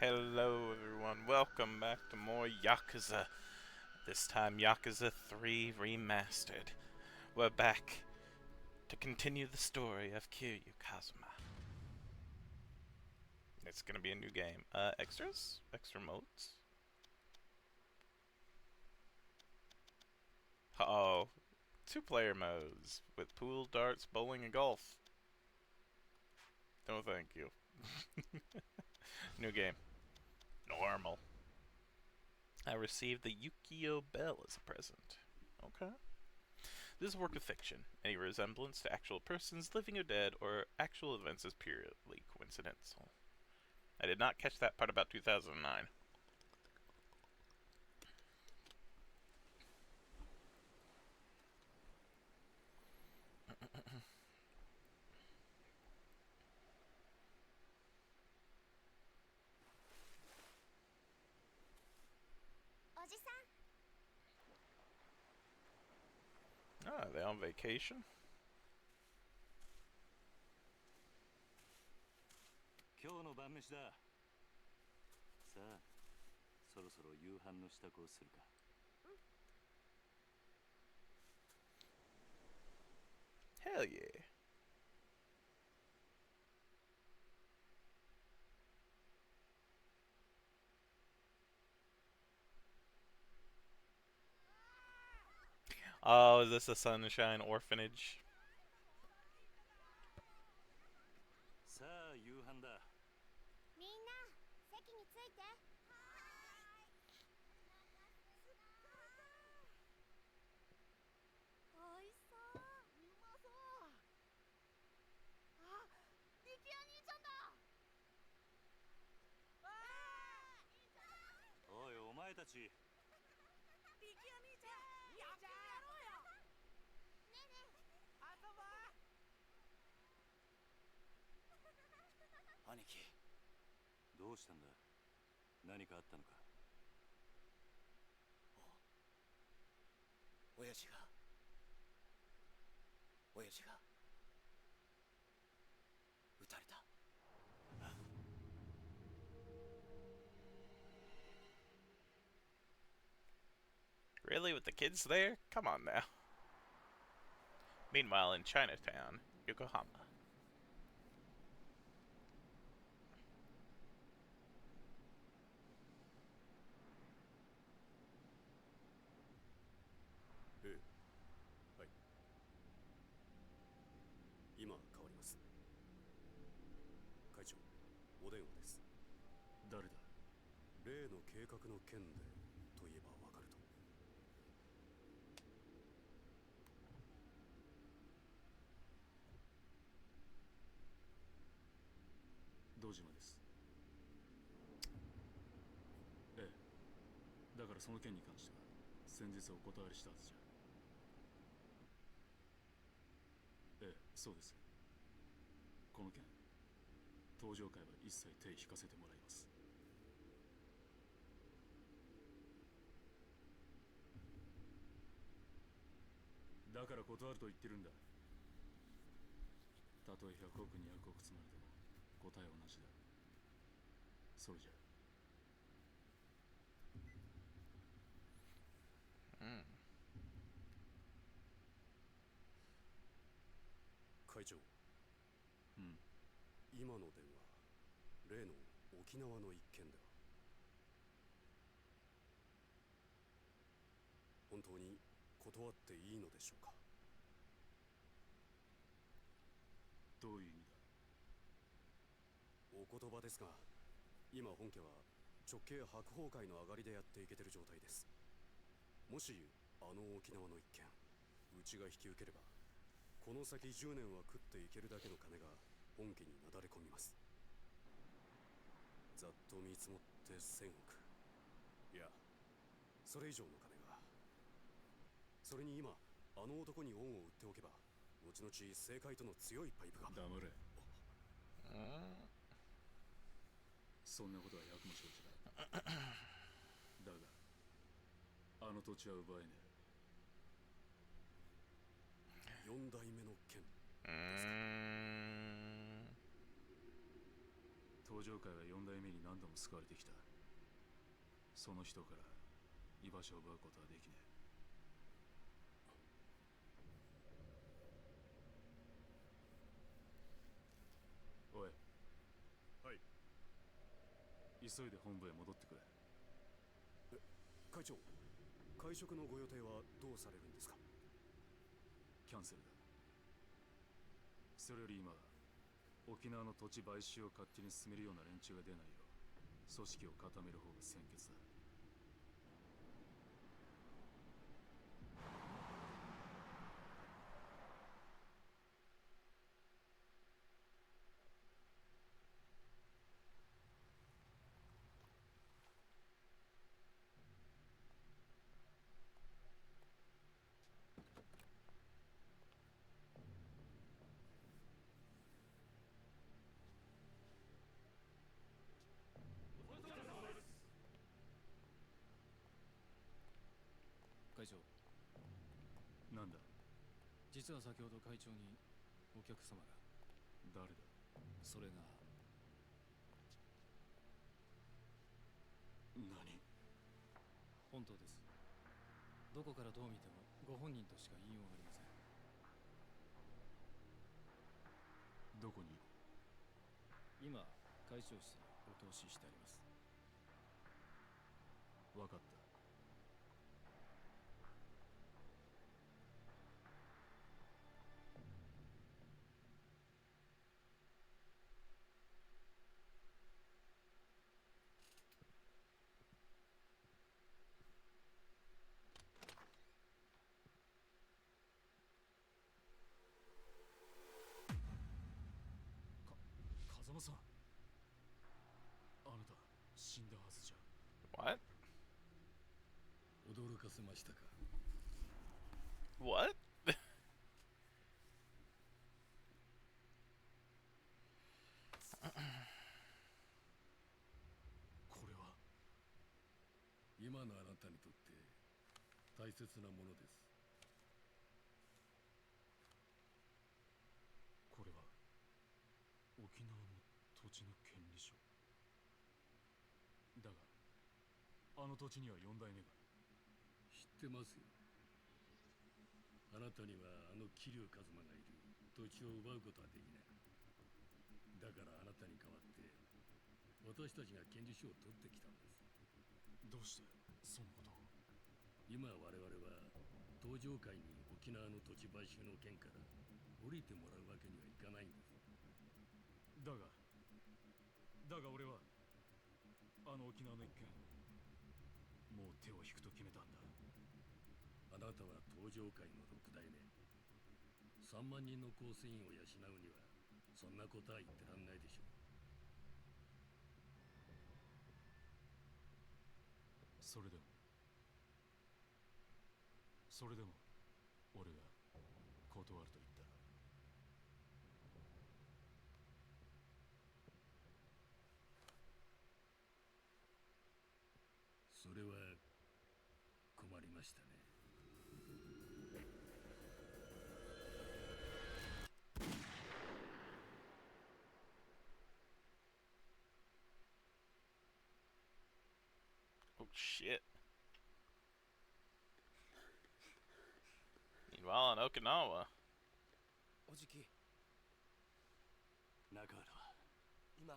Hello everyone, welcome back to more Yakuza. This time Yakuza 3 Remastered. We're back to continue the story of Kiryu Kazuma. It's gonna be a new game. Extras? Extra modes? Uh-oh. Two-player modes with pool, darts, bowling, and golf. No thank you. New game. Normal. I received the Yukio Bell as a present. Okay. This is a work of fiction. Any resemblance to actual persons, living or dead, or actual events is purely coincidental. I did not catch that part about 2009. Ah, they on vacation? 今日の晩飯だ。さあ、そろそろ夕飯の支度をするか。Hell yeah. Oh, is this a Sunshine Orphanage? さあ、夕飯だ。みんな席について。おいしそう。うまそう。あ、力也兄ちゃんだ。おい、お前たち。力也兄ちゃん、やってやろうよ。ねえねえ、遊ぼう。兄貴。どうしたんだ。何かあったのか。親父が撃たれた。Really, with the kids there? Come on now. Meanwhile, in Chinatown, Yokohama. ええ、はい。今変わります。会長、お電話です。誰だ。例の計画の件でと言えばわかると。堂島です。ええ、だからその件に関しては先日お断りしたはずじゃ。ええ、そうです。この件登場会は一切手引かせてもらいます。だから断ると言ってるんだ。たとえ100億200億積まれても答えは同じだ。それじゃ。会長、うん。今の電話、例の沖縄の一件では本当に断っていいのでしょうか。どういう意味お言葉ですが、今本家は直系白鵬会の上がりでやっていけてる状態です。もしあの沖縄の一件うちが引き受ければ、この先10年は食っていけるだけの金が本家になだれ込みます。ざっと見積もって1000億、いやそれ以上の金が。それに今あの男に恩を売っておけば、後々政界との強いパイプが。だ。黙れ。そんなことは役も承知だ。だがあの土地は奪えねえ。4代目の剣。登場界は4代目に何度も救われてきた。その人から居場所を奪うことはできねえ。おい。はい。急いで本部へ戻ってくれ。会長、会食のご予定はどうされるんですか？キャンセルだ。それより今、沖縄の土地買収を勝手に進めるような連中が出ないよう組織を固める方が先決だ。会長、なんだ。実は先ほど会長にお客様が。誰だ。それが何。本当です。どこからどう見てもご本人としか言いようがありません。どこに。今会長室にお通ししてあります。分かった。風間さん、あなた死んだはずじゃ。 What? 驚かせましたか。What? これは。今のあなたにとって大切なものです。これは沖縄の土地の権利書だが、あの土地には4代目が。知ってますよ。あなたにはあの桐生一馬がいる土地を奪うことはできない。だからあなたに代わって私たちが権利書を取ってきたんです。どうしてそんなことを。今我々は東上界に沖縄の土地買収の件から降りてもらうわけにはいかないんです。だが俺はあの沖縄の一件、もう手を引くと決めたんだ。あなたは東上界の6代目。3万人の構成員を養うにはそんなことは言ってらんないでしょう。それでも俺が断ると言ったら。それは困りましたね。Oh shit. Meanwhile in Okinawa. おじき、中原は今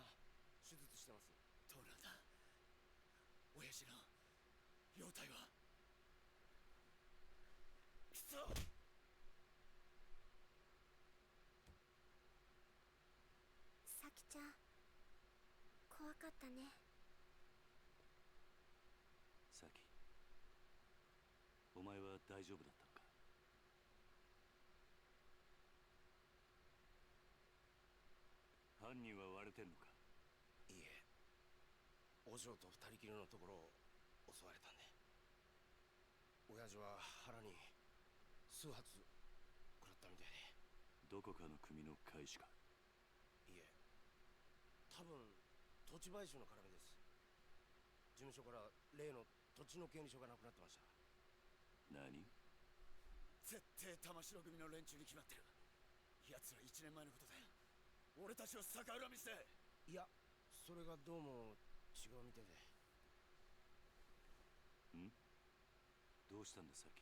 手術してます。トラだ。親父の容体は。くそ。さきちゃん、怖かったね。サキ、お前は大丈夫だったのか。犯人は割れてんのか。いいえ、お嬢と二人きりのところを襲われたんで。親父は腹に数発食らったみたいで。どこかの組の会士か。いえ、多分土地買収の絡みです。事務所から例の土地の権利書がなくなってました。何。絶対玉城組の連中に決まってる。奴ら1年前のことだよ。俺たちを逆恨みして。いや、それがどうも違うみてえで。ん？どうしたんださっき。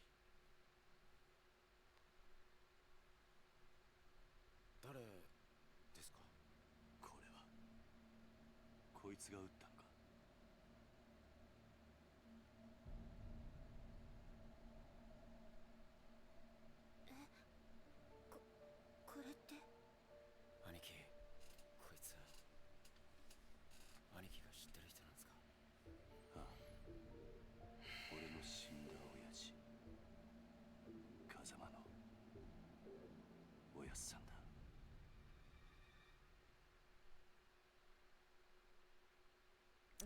誰ですか？これはこいつが撃ったんか。これって。兄貴、こいつ兄貴が知ってる人なんですか？ああ、俺の死んだ親父、風間のおやっさんだ。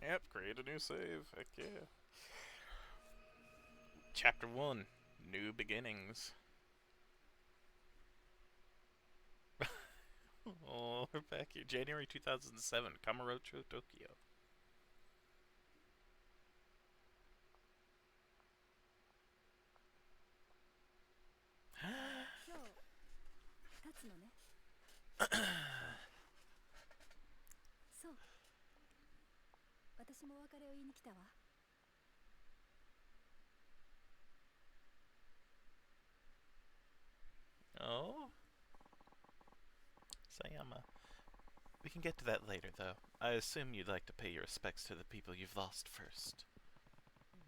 Yep, create a new save. Heck yeah. Chapter 1, New Beginnings. Oh, we're back here. January 2007, Kamurocho, Tokyo. 今日立つのね。そう。私もお別れを言いに来たわ。Oh? Sayama. We can get to that later, though. I assume you'd like to pay your respects to the people you've lost first.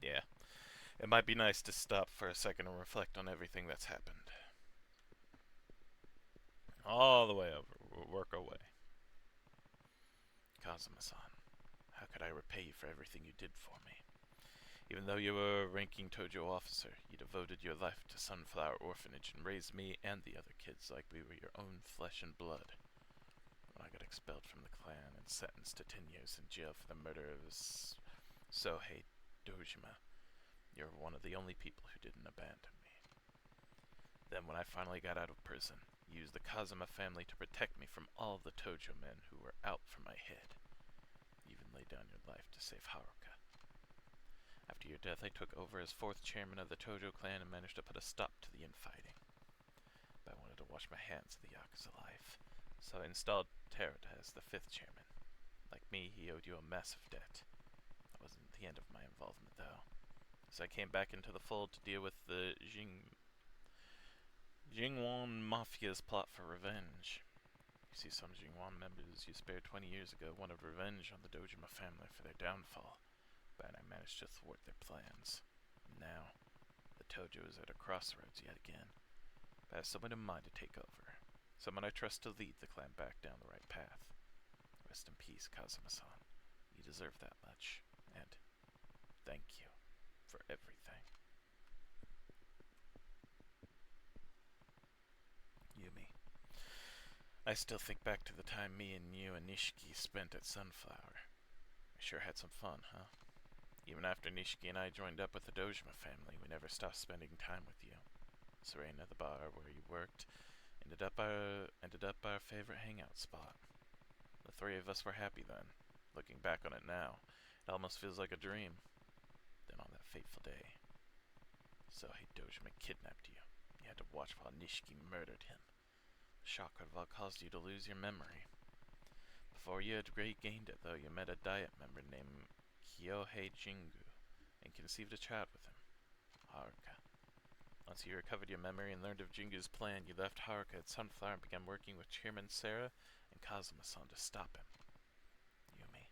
Yeah. It might be nice to stop for a second and reflect on everything that's happened. All the way over. We'll work our way. Kazuma-san, how could I repay you for everything you did for me? Even though you were a ranking Tojo officer, you devoted your life to Sunflower Orphanage and raised me and the other kids like we were your own flesh and blood. When I got expelled from the clan and sentenced to 10 years in jail for the murder of Sohei Dojima, you were one of the only people who didn't abandon me. Then when I finally got out of prison, you used the Kazuma family to protect me from all the Tojo men who were out for my head. You even laid down your life to save Haruka. After your death, I took over as 4th chairman of the Tojo clan and managed to put a stop to the infighting. But I wanted to wash my hands of the Yakuza life, so I installed Terada as the 5th chairman. Like me, he owed you a massive debt. That wasn't the end of my involvement, though, so I came back into the fold to deal with the Jingwan Mafia's plot for revenge. You see, some Jingwan members you spared 20 years ago wanted revenge on the Dojima family for their downfall, but I managed to thwart their plans. Now, the Tojo is at a crossroads yet again, but I have someone in mind to take over. Someone I trust to lead the clan back down the right path. Rest in peace, Kazuma-san. You deserve that much, and thank you for everything. Yumi. I still think back to the time me and you and Nishiki spent at Sunflower. We sure had some fun, huh? Even after Nishiki and I joined up with the Dojima family, we never stopped spending time with you. Serena, the bar where you worked, ended up our favorite hangout spot. The 3 of us were happy then. Looking back on it now, it almost feels like a dream. Then on that fateful day, Sohei Dojima kidnapped you. You had to watch while Nishiki murdered him. The shock could have all caused you to lose your memory. Before you had regained it, though, you met a Diet member named Kyohei Jingu and conceived a child with him, Haruka. Once you recovered your memory and learned of Jingu's plan, you left Haruka at Sunflower and began working with Chairman Sarah and Kazuma-san to stop him. Yumi,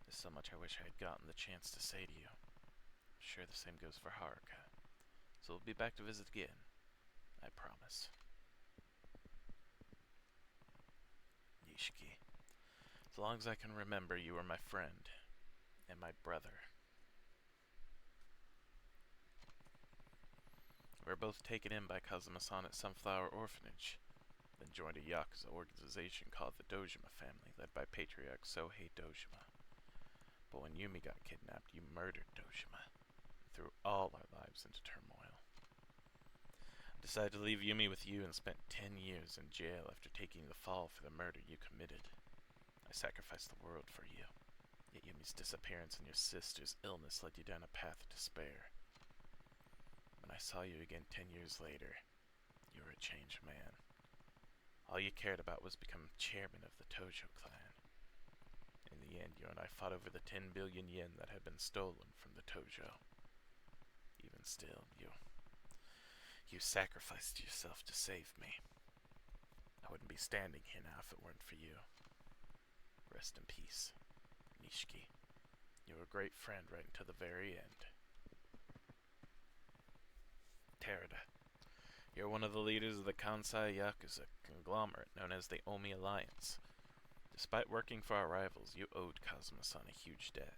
there's so much I wish I had gotten the chance to say to you. I'm sure the same goes for Haruka. So we'll be back to visit again. I promise. Nishiki, as long as I can remember, you were my friend and my brother. We were both taken in by Kazuma-san at Sunflower Orphanage, then joined a Yakuza organization called the Dojima family, led by Patriarch Sohei Dojima. But when Yumi got kidnapped, you murdered Dojima, and threw all our lives into turmoil. I decided to leave Yumi with you and spent 10 years in jail after taking the fall for the murder you committed. I sacrificed the world for you, yet Yumi's disappearance and your sister's illness led you down a path of despair. When I saw you again 10 years later, you were a changed man. All you cared about was becoming chairman of the Tojo clan. In the the end, you and I fought over the 10 billion yen that had been stolen from the Tojo. Even still, you sacrificed yourself to save me. I wouldn't be standing here now if it weren't for you. Rest in peace, Nishiki. You were a great friend right until the very end. Terada, you're one of the leaders of the Kansai Yakuza conglomerate known as the Omi Alliance. Despite working for our rivals, you owed Kazuma-san a huge debt,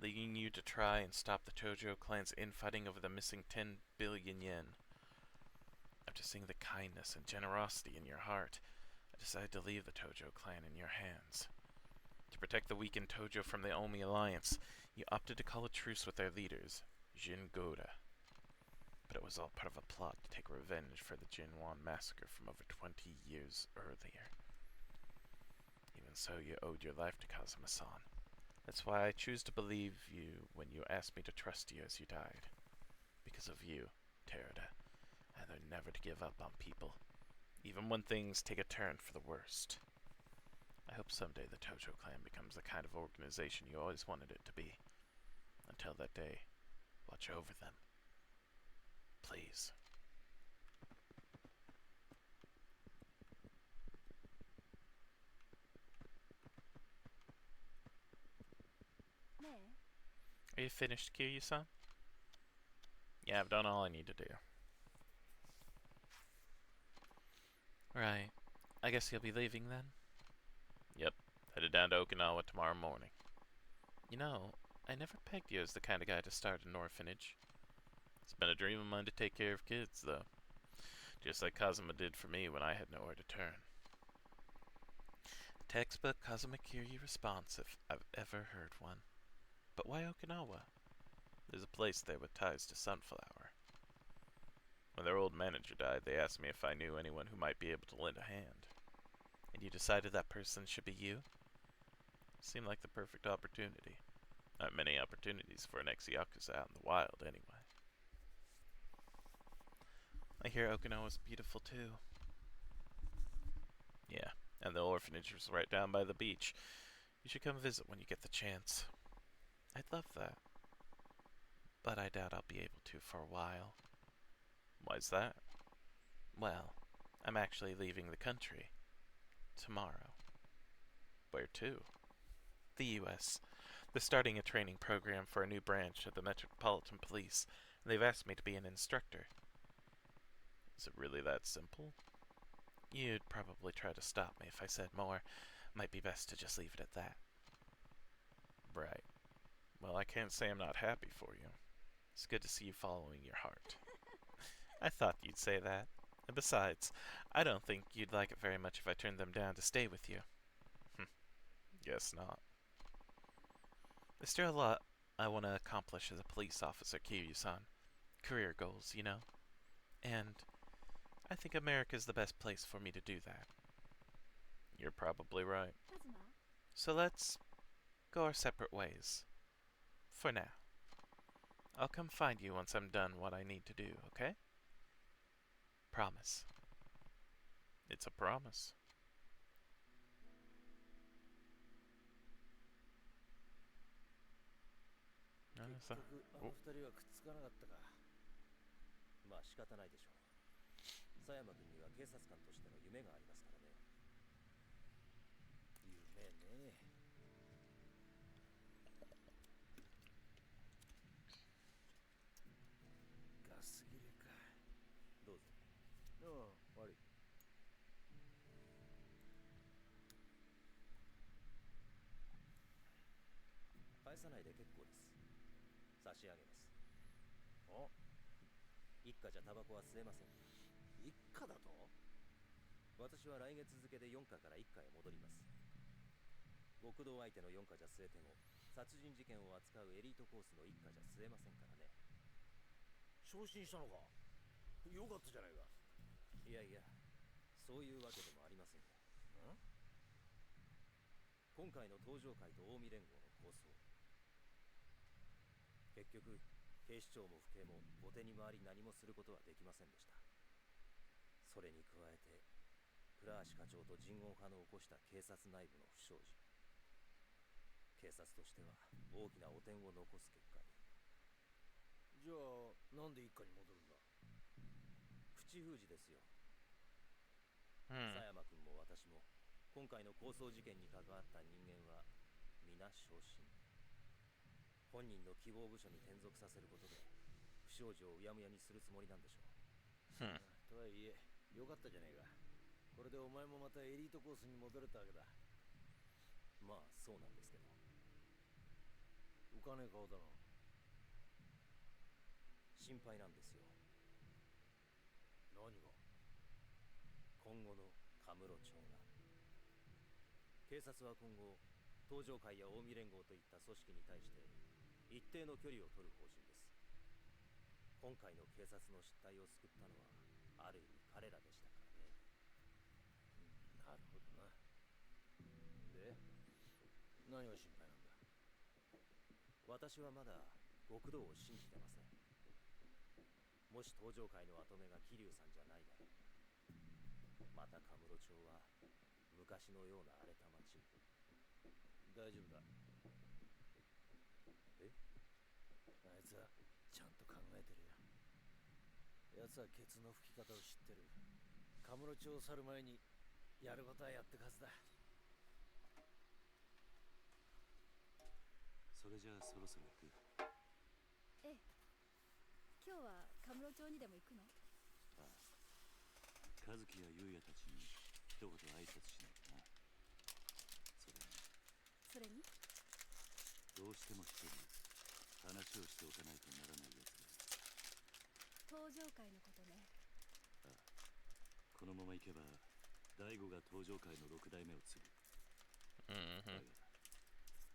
leading you to try and stop the Tojo clan's infighting over the missing 10 billion yen. After seeing the kindness and generosity in your heart, I decided to leave the Tojo clan in your hands. To protect the weakened Tojo from the Omi Alliance, you opted to call a truce with their leaders, Jin Goda. But it was all part of a plot to take revenge for the Jinwan massacre from over 20 years earlier. Even so, you owed your life to Kazuma-san. That's why I choose to believe you when you asked me to trust you as you died. Because of you, Terada, I learned never to give up on people, even when things take a turn for the worst. I hope someday the Tojo clan becomes the kind of organization you always wanted it to be. Until that day, watch over them. Please. Are you finished, Kiryu-san? Yeah, I've done all I need to do. Right. I guess you'll be leaving then? Yep. Headed down to Okinawa tomorrow morning. You know, I never pegged you as the kind of guy to start an orphanage. It's been a dream of mine to take care of kids, though. Just like Kazuma did for me when I had nowhere to turn. Textbook Kazuma Kiryu response if I've ever heard one. But why Okinawa? There's a place there with ties to Sunflower. When their old manager died, they asked me if I knew anyone who might be able to lend a hand. And you decided that person should be you? Seemed like the perfect opportunity. Not many opportunities for an ex-Yakuza out in the wild, anyway. I hear Okinawa's beautiful, too. Yeah, and the orphanage was right down by the beach. You should come visit when you get the chance. I'd love that. But I doubt I'll be able to for a while. Why's that? Well, I'm actually leaving the country. Tomorrow. Where to? The U.S. They're starting a training program for a new branch of the Metropolitan Police, and they've asked me to be an instructor. Is it really that simple? You'd probably try to stop me if I said more. Might be best to just leave it at that. Right. Well, I can't say I'm not happy for you. It's good to see you following your heart. I thought you'd say that. And besides, I don't think you'd like it very much if I turned them down to stay with you. Guess not. There's still a lot I want to accomplish as a police officer, Kiryu-san. Career goals, you know. And I think America's the best place for me to do that. You're probably right. So let's go our separate ways. For now. I'll come find you once I'm done what I need to do, okay? Promise. It's a promise. 結局あの二人はくっつかなかったか。まあ仕方ないでしょう。佐山君には警察官としての夢がありますからね。夢ね。ガス切れか。どうぞ。ああ、悪い。返さないで結構です。差し上げます。お、一家じゃタバコは吸えません。一家だと？私は来月付で4課から1課へ戻ります。極道相手の4課じゃ吸えても、殺人事件を扱うエリートコースの1課じゃ吸えませんからね。昇進したのか？よかったじゃないか。いやいや、そういうわけでもありませんよ。今回の東上会と近江連合の構想、結局警視庁も府警も後手に回り何もすることはできませんでした。それに加えて倉橋課長と人言派の起こした警察内部の不祥事、警察としては大きな汚点を残す結果に。じゃあなんで一家に戻るんだ？口封じですよ。Hmm. 佐山君も私も今回の抗争事件に関わった人間は皆昇進。本人の希望部署に転属させることで不祥事をうやむやにするつもりなんでしょう。Hmm. とはいえよかったじゃねえか。これでお前もまたエリートコースに戻れたわけだ。まあそうなんですけど。浮かねえ顔だな。心配なんですよ。何が？今後のカムロ町が。警察は今後東上会や近江連合といった組織に対して一定の距離を取る方針です。今回の警察の失態を救ったのはある意味彼らでしたからね。なるほどな。で何が心配なんだ？私はまだ極道を信じてません。もし東上会の跡目が桐生さんじゃないなら、またカムロ町は昔のような荒れた町。大丈夫だ。え？あいつはちゃんと考えてるよ。奴はケツの吹き方を知ってる。カムロ町を去る前にやることはやってくはずだ。それじゃあそろそろ行く。ええ。今日はカムロ町にでも行くの？ああ、和樹や優也たちに一言挨拶しないとな。それにどうしても一人話をしておかないとならないやつが。東上会のことね。ああ、このまま行けば大悟が東上会の6代目を継ぐ。だ Mm-hmm.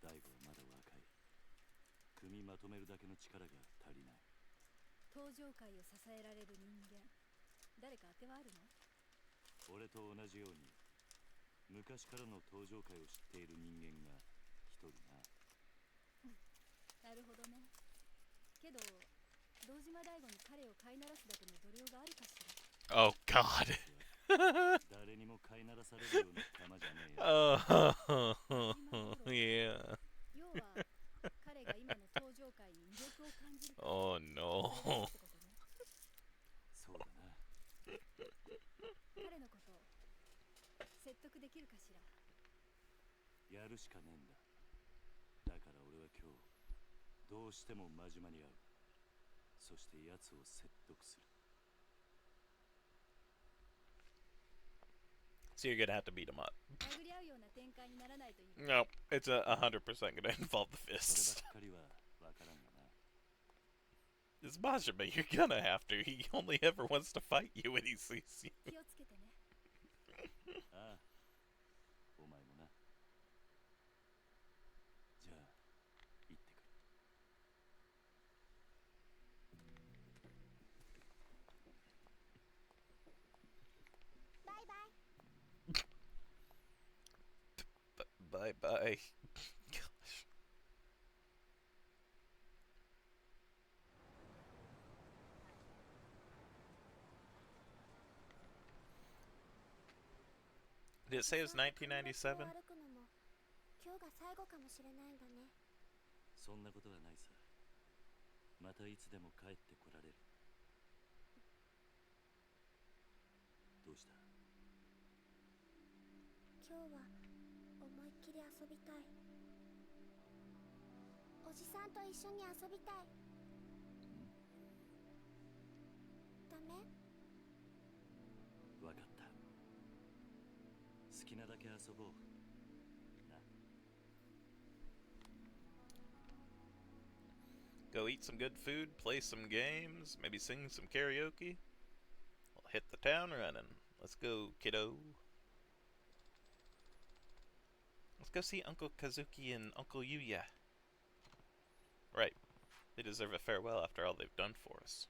が大悟はまだ若い。組まとめるだけの力が足りない。東上会を支えられる人間、誰か当てはあるの？俺と同じように昔からの東上会を知っている人間が一人な。なるほどね。けど堂島大吾に彼を飼いならすだけの度量があるかしら。 Oh God. 誰にも飼いならされるような玉じゃねえよ。Oh yeah. 要は彼が今の東上会に魅力を感じるか Oh それだけ no. ってことね。そうだな。彼のこと説得できるかしら。やるしかねえんだ。だから俺は今日どうしても真島に会う。そして奴を説得する。 So you're gonna have to beat him up. 殴り合うような展開にならないといい。 No, it's 100% gonna involve the それ fists. ばっかりはわからんがな。 It's Majima, you're gonna have to. He only ever wants to fight you when he sees you. 気をつけてね。ああ、お前もな。じゃあ行ってくる。バイバイ。 Bye bye. Gosh. Did it say it was 1997? 歩くのも今日が最後かもしれないんだね。そんなことはないさ。またいつでも帰ってこられる。どうした？今日は思いっきり遊びたい。おじさんと一緒に遊びたい。ダメ？わかった。好きなだけ遊ぼう。な。 Go eat some good food, play some games, maybe sing some karaoke. We'll hit the town running. Let's go, kiddo. Let's go see Uncle Kazuki and Uncle Yuya. Right. They deserve a farewell after all they've done for us.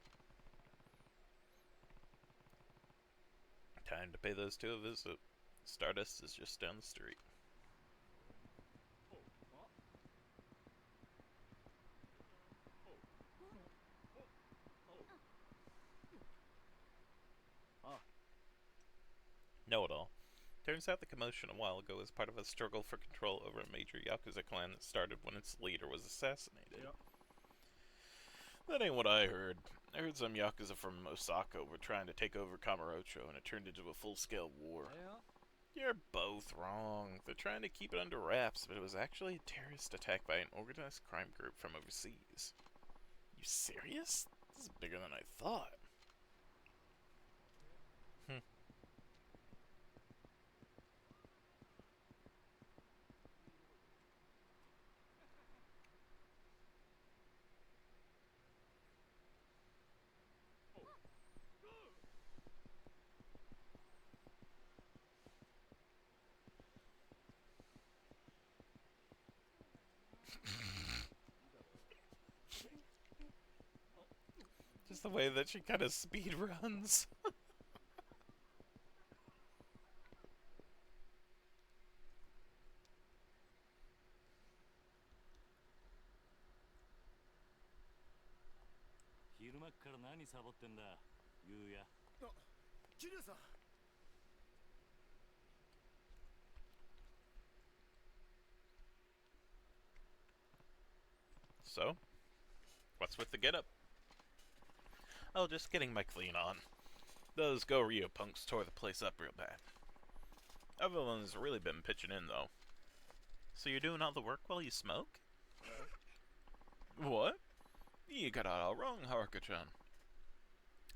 Time to pay those two a visit. Stardust is just down the street. あ、 Know it all. Turns out the commotion a while ago was part of a struggle for control over a major Yakuza clan that started when its leader was assassinated. Yep. That ain't what I heard. I heard some Yakuza from Osaka were trying to take over Kamurocho and it turned into a full-scale war. You're both wrong. They're trying to keep it under wraps, but it was actually a terrorist attack by an organized crime group from overseas. You serious? This is bigger than I thought. Just the way that she kind of speed runs. So, what's with the getup? Oh, just getting my clean on. Those Go Rio punks tore the place up real bad. Everyone's really been pitching in, though. So you're doing all the work while you smoke? What? You got it all wrong, Haruka-chan.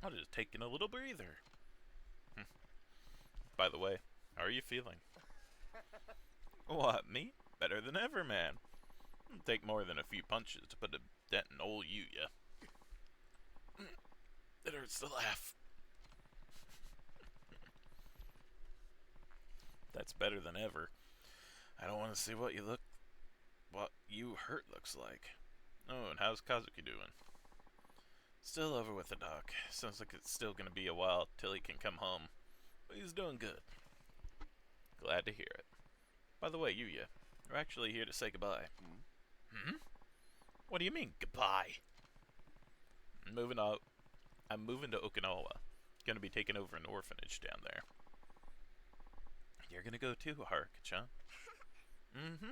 I was just taking a little breather. By the way, how are you feeling? What, me? Better than ever, man. It'll take more than a few punches to put a dent in old Yuya. It hurts to laugh. That's better than ever. I don't want to see what you hurt looks like. Oh, and how's Kazuki doing? Still over with the doc. Sounds like it's still gonna be a while till he can come home. But he's doing good. Glad to hear it. By the way, Yuya, we're actually here to say goodbye. Hmm? What do you mean, goodbye? I'm moving to Okinawa. Gonna be taking over an orphanage down there. You're gonna go too, Haruka-chan. Mm-hmm.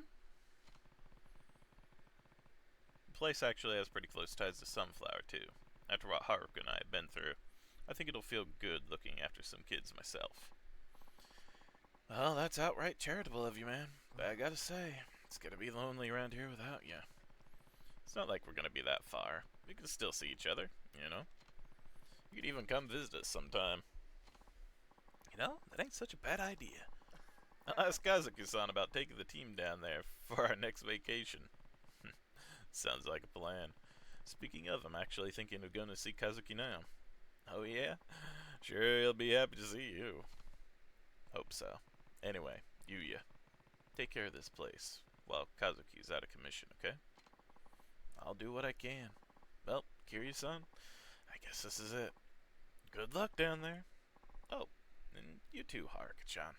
The place actually has pretty close ties to Sunflower, too. After what Haruka and I have been through, I think it'll feel good looking after some kids myself. Well, that's outright charitable of you, man. But I gotta say, it's gonna be lonely around here without you. It's not like we're gonna be that far. We can still see each other, you know? You could even come visit us sometime. You know, that ain't such a bad idea. I'll ask Kazuki-san about taking the team down there for our next vacation. Sounds like a plan. Speaking of, I'm actually thinking of going to see Kazuki now. Oh yeah? Sure, he'll be happy to see you. Hope so. Anyway, Yuya, take care of this place while Kazuki's out of commission, okay? I'll do what I can. Well, Kiryu-san, I guess this is it. Good luck down there. Oh, and you too, Haruka-chan.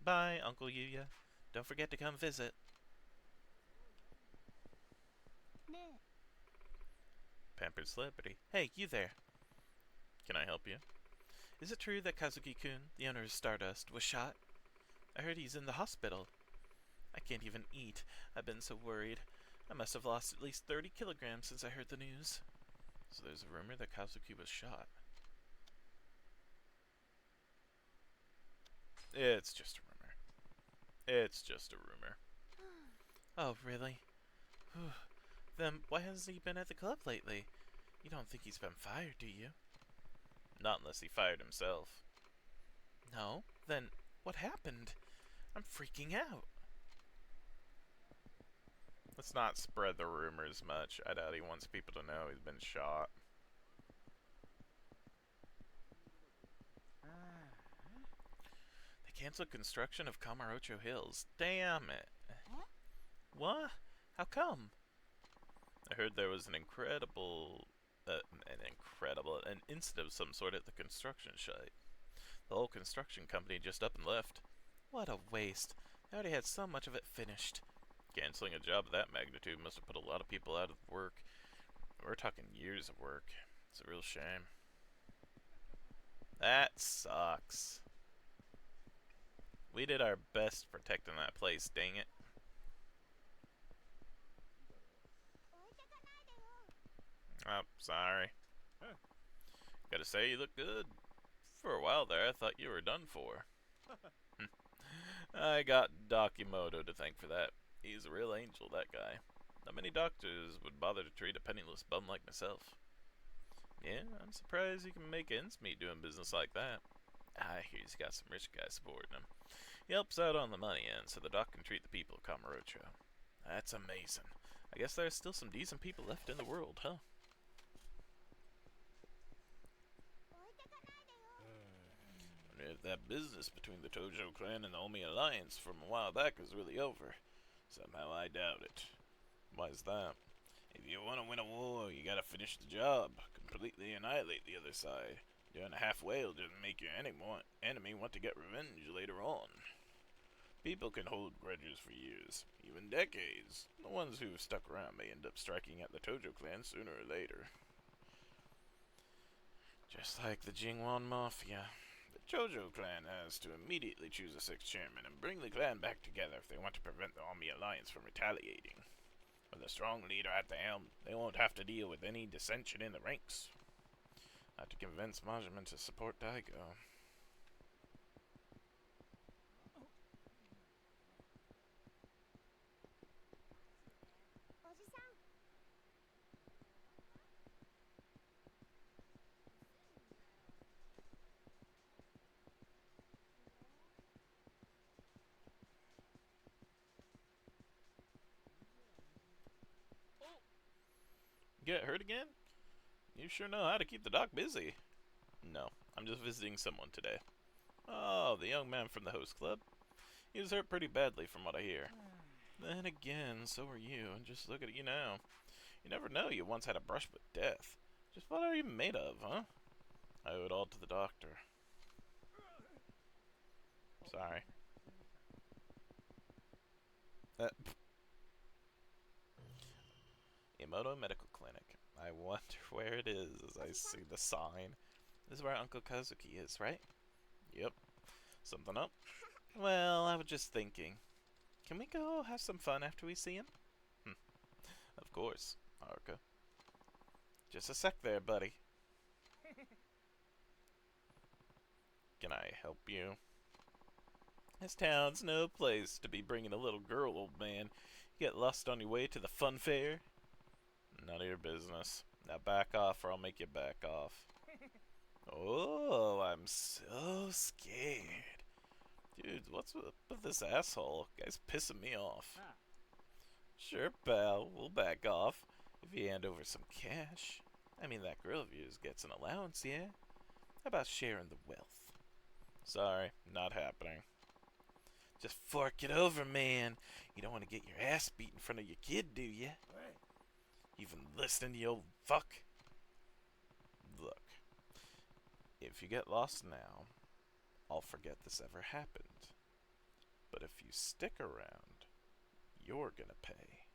Bye, Uncle Yuya. Don't forget to come visit. Pampered celebrity. Hey, you there. Can I help you? Is it true that Kazuki-kun, the owner of Stardust, was shot? I heard he's in the hospital. I can't even eat. I've been so worried. I must have lost at least 30 kilograms since I heard the news. So there's a rumor that Kazuki was shot. It's just a rumor. It's just a rumor. Oh, really? Then why hasn't he been at the club lately? You don't think he's been fired, do you? Not unless he fired himself. No? Then what happened? I'm freaking out. Let's not spread the rumors much. I doubt he wants people to know he's been shot. They canceled construction of Kamurocho Hills. Damn it. What? How come? I heard there was an incident of some sort at the construction site. The whole construction company just up and left. What a waste. I already had so much of it finished. Canceling a job of that magnitude must have put a lot of people out of work. We're talking years of work. It's a real shame. That sucks. We did our best protecting that place, dang it. Oh, sorry. Gotta say, you look good. For a while there, I thought you were done for. I got Dakimoto to thank for that. He's a real angel, that guy. Not many doctors would bother to treat a penniless bum like myself. Yeah, I'm surprised he can make ends meet doing business like that. I hear he's got some rich guys supporting him. He helps out on the money end, so the doc can treat the people of Kamurocho. That's amazing. I guess there's still some decent people left in the world, huh? If that business between the Tojo clan and the Omi alliance from a while back is really over, somehow I doubt it. Why's that? If you want to win a war, you gotta finish the job, completely annihilate the other side. Doing a halfway will just make your enemy want to get revenge later on. People can hold grudges for years, even decades. The ones who stuck around may end up striking at the Tojo clan sooner or later. Just like the Jingwan Mafia. The Tojo clan has to immediately choose a sixth chairman and bring the clan back together if they want to prevent the Omi alliance from retaliating. With a strong leader at the helm, they won't have to deal with any dissension in the ranks. I have to convince Majima to support Daigo. Get hurt again? You sure know how to keep the doc busy. No, I'm just visiting someone today. Oh, the young man from the host club. He was hurt pretty badly from what I hear. Then again, so are you, and just look at you now. You never know, you once had a brush with death. Just what are you made of, huh? I owe it all to the doctor. Sorry. Emoto Medical Clinic. I wonder where it is as I see the sign. This is where Uncle Kazuki is, right? Yep. Something up? Well, I was just thinking. Can we go have some fun after we see him? Of course, Haruka. Just a sec there, buddy. Can I help you? This town's no place to be bringing a little girl, old man. You get lost on your way to the fun fair? None of your business. Now back off or I'll make you back off. Oh, I'm so scared. Dude, what's up with this asshole? Guy's pissing me off. Sure, pal. We'll back off if you hand over some cash. I mean, that girl of yours gets an allowance, yeah? How about sharing the wealth? Sorry, not happening. Just fork it over, man. You don't want to get your ass beat in front of your kid, do you? Even listening to you old fuck? Look, if you get lost now, I'll forget this ever happened. But if you stick around, you're gonna pay.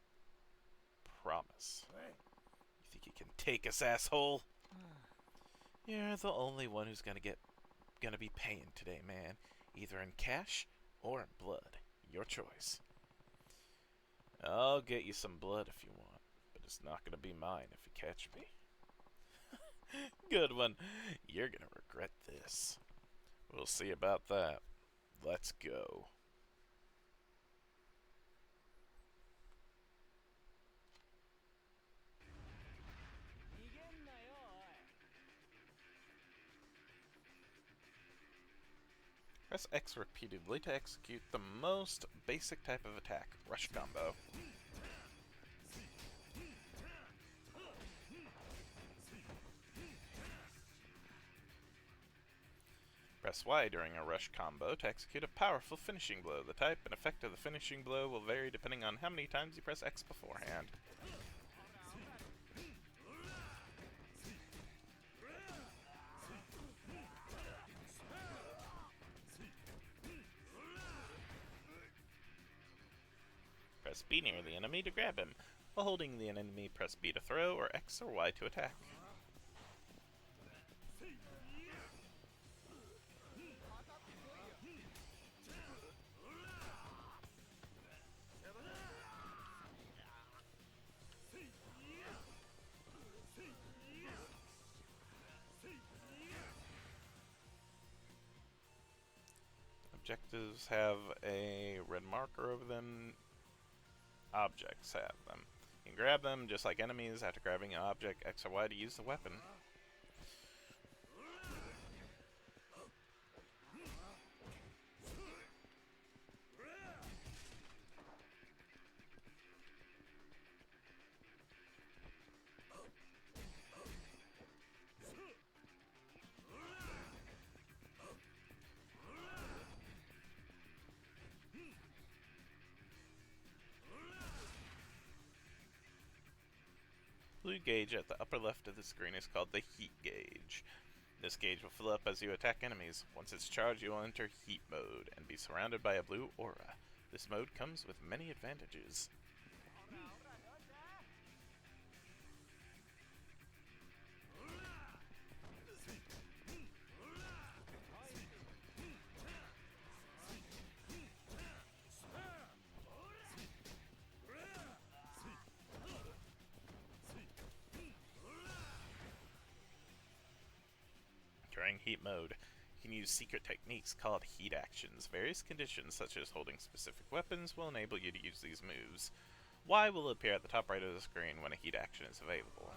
Promise. You think you can take us, asshole? You're the only one who's gonna be paying today, man. Either in cash or in blood. Your choice. I'll get you some blood if you want, but it's not gonna be mine if you catch me. Good one. You're gonna regret this. We'll see about that. Let's go. Press X repeatedly to execute the most basic type of attack, rush combo. Press Y during a rush combo to execute a powerful finishing blow. The type and effect of the finishing blow will vary depending on how many times you press X beforehand. Press B near the enemy to grab him. While holding the enemy, press B to throw, or X or Y to attack. Objectives have a red marker over them. Objects have them. You can grab them just like enemies. After grabbing an object, X or Y to use the weapon. Blue gauge at the upper left of the screen is called the heat gauge. This gauge will fill up as you attack enemies. Once it's charged, you will enter heat mode and be surrounded by a blue aura. This mode comes with many advantages. During heat mode, you can use secret techniques called heat actions. Various conditions, such as holding specific weapons, will enable you to use these moves. Y will appear at the top right of the screen when a heat action is available.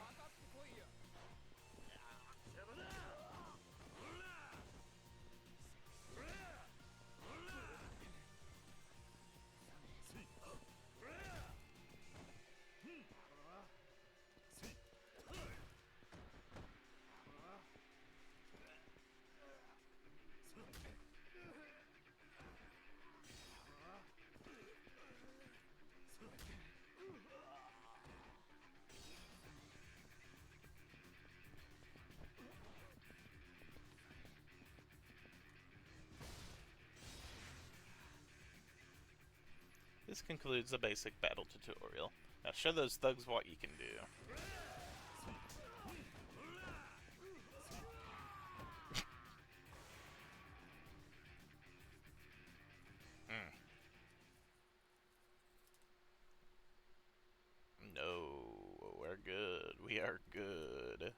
This concludes the basic battle tutorial. Now show those thugs what you can do. No, we're good. We are good.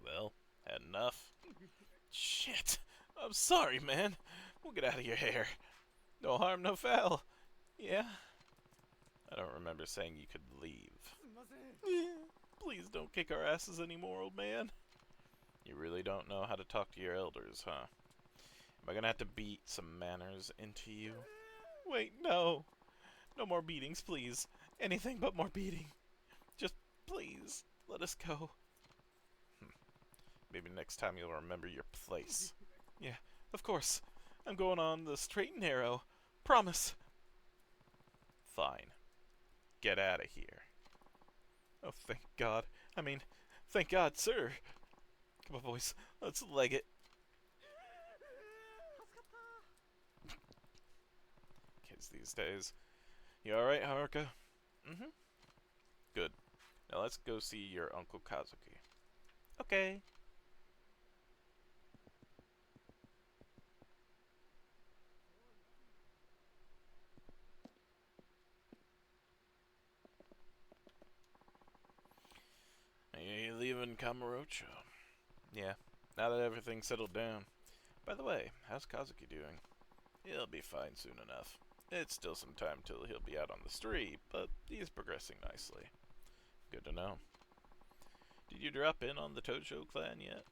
Well, had enough? Shit! I'm sorry, man. We'll get out of your hair. No harm, no foul. Yeah? I don't remember saying you could leave. Please don't kick our asses anymore, old man. You really don't know how to talk to your elders, huh? Am I gonna have to beat some manners into you? Wait, no. No more beatings, please. Anything but more beating. Just, please, let us go. Maybe next time you'll remember your place. Yeah, of course. I'm going on the straight and narrow. Promise. Fine. Get out of here. Oh, thank God. I mean, thank God, sir. Come on, boys. Let's leg it. Kids these days. You alright, Haruka? Mm-hmm. Good. Now let's go see your Uncle Kazuki. Okay. Are you leaving Kamurocho? Yeah, now that everything's settled down. By the way, how's Kazuki doing? He'll be fine soon enough. It's still some time till he'll be out on the street, but he's progressing nicely. Good to know. Did you drop in on the Tojo clan yet?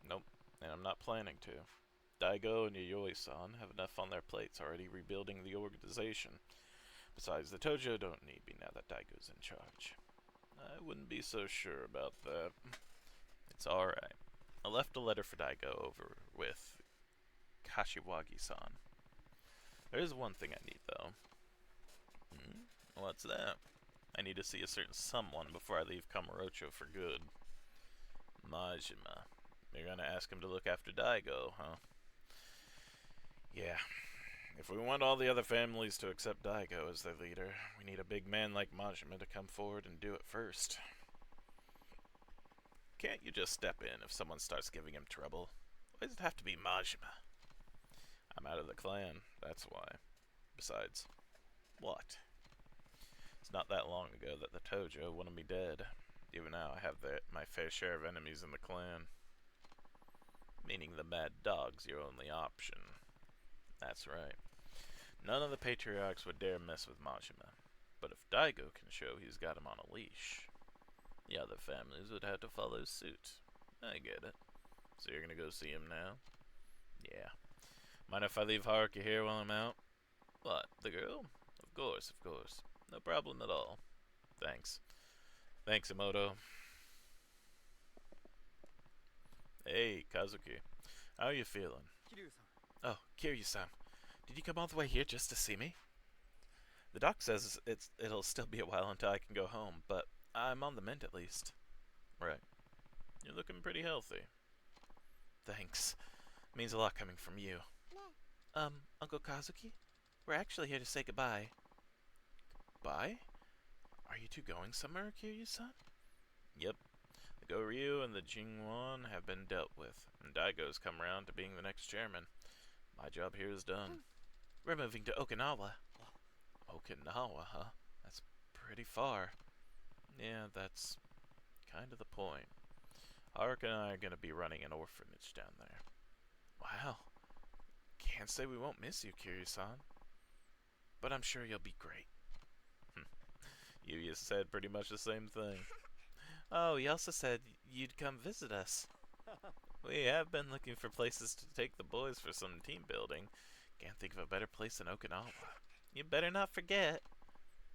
Nope, and I'm not planning to. Daigo and Yayoi-san have enough on their plates already rebuilding the organization. Besides, the Tojo don't need me now that Daigo's in charge. I wouldn't be so sure about that. It's alright. I left a letter for Daigo over with Kashiwagi-san. There is one thing I need, though. What's that? I need to see a certain someone before I leave Kamurocho for good. Majima. You're gonna ask him to look after Daigo, huh? Yeah. If we want all the other families to accept Daigo as their leader, we need a big man like Majima to come forward and do it first. Can't you just step in if someone starts giving him trouble? Why does it have to be Majima? I'm out of the clan, that's why. Besides, what? It's not that long ago that the Tojo wanted me dead. Even now I have my fair share of enemies in the clan. Meaning the mad dog's your only option. That's right. None of the patriarchs would dare mess with Majima. But if Daigo can show he's got him on a leash, the other families would have to follow suit. I get it. So you're gonna go see him now? Yeah. Mind if I leave Haruka here while I'm out? What, the girl? Of course, of course. No problem at all. Thanks. Thanks, Emoto. Hey, Kazuki. How are you feeling? Oh, Kiryu-san. Did you come all the way here just to see me? The doc says it'll still be a while until I can go home, but I'm on the mend at least. Right. You're looking pretty healthy. Thanks. Means a lot coming from you. Uncle Kazuki? We're actually here to say goodbye. Goodbye? Are you two going somewhere, Kiryu-san? Yep. The Goryu and the Jingwon have been dealt with, and Daigo's come around to being the next chairman. My job here is done. We're moving to Okinawa. Okinawa, huh? That's pretty far. Yeah, that's kind of the point. Haruka and I are going to be running an orphanage down there. Wow. Can't say we won't miss you, Kiryu-san. But I'm sure you'll be great. Yuya said pretty much the same thing. Oh, he also said you'd come visit us. We have been looking for places to take the boys for some team building. Can't think of a better place than Okinawa. You better not forget.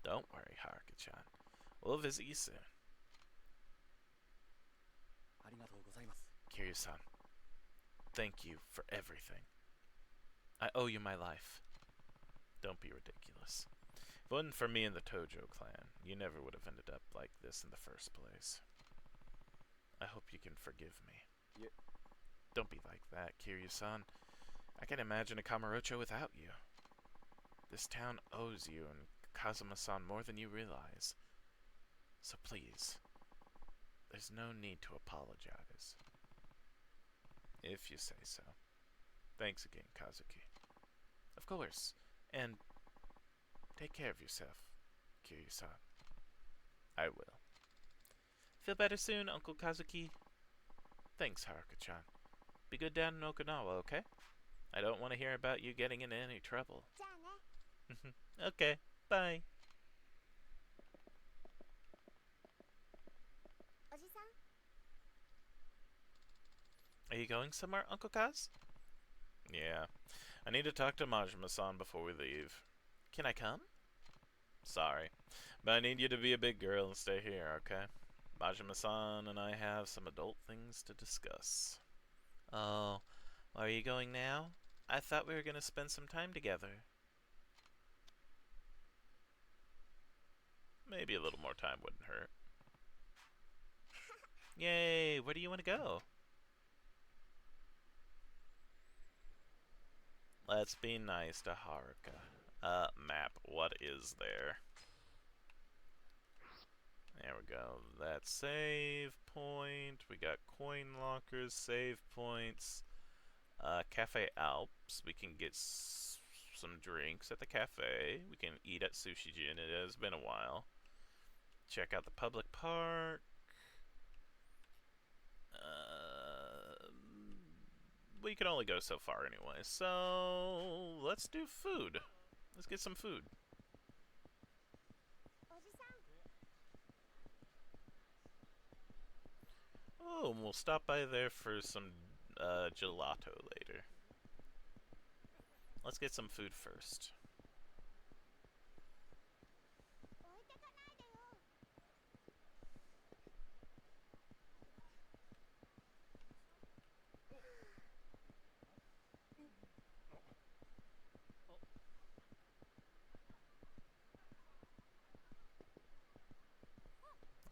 Don't worry, Haruka-chan. We'll visit you soon. Kiryu-san, thank you for everything. I owe you my life. Don't be ridiculous. If it wasn't for me and the Tojo clan, you never would have ended up like this in the first place. I hope you can forgive me. Don't be like that, Kiryu-san. I can't imagine a Kamurocho without you. This town owes you and Kazuma-san more than you realize. So please, there's no need to apologize. If you say so. Thanks again, Kazuki. Of course. And take care of yourself, Kiryu-san. I will. Feel better soon, Uncle Kazuki. Thanks, Haruka-chan. Be good down in Okinawa, okay? I don't want to hear about you getting into any trouble. Okay, bye. Are you going somewhere, Uncle Kaz? Yeah. I need to talk to Majima-san before we leave. Can I come? Sorry. But I need you to be a big girl and stay here, okay? Majima-san and I have some adult things to discuss. Oh, are you going now? I thought we were going to spend some time together. Maybe a little more time wouldn't hurt. Yay, where do you want to go? Let's be nice to Haruka. Map, what is there? There we go. That save point. We got coin lockers, save points. Cafe Alps. We can get some drinks at the cafe. We can eat at Sushi Jin. It has been a while. Check out the public park. We can only go so far anyway. So let's do food. Let's get some food. Oh, and we'll stop by there for some gelato later. Let's get some food first.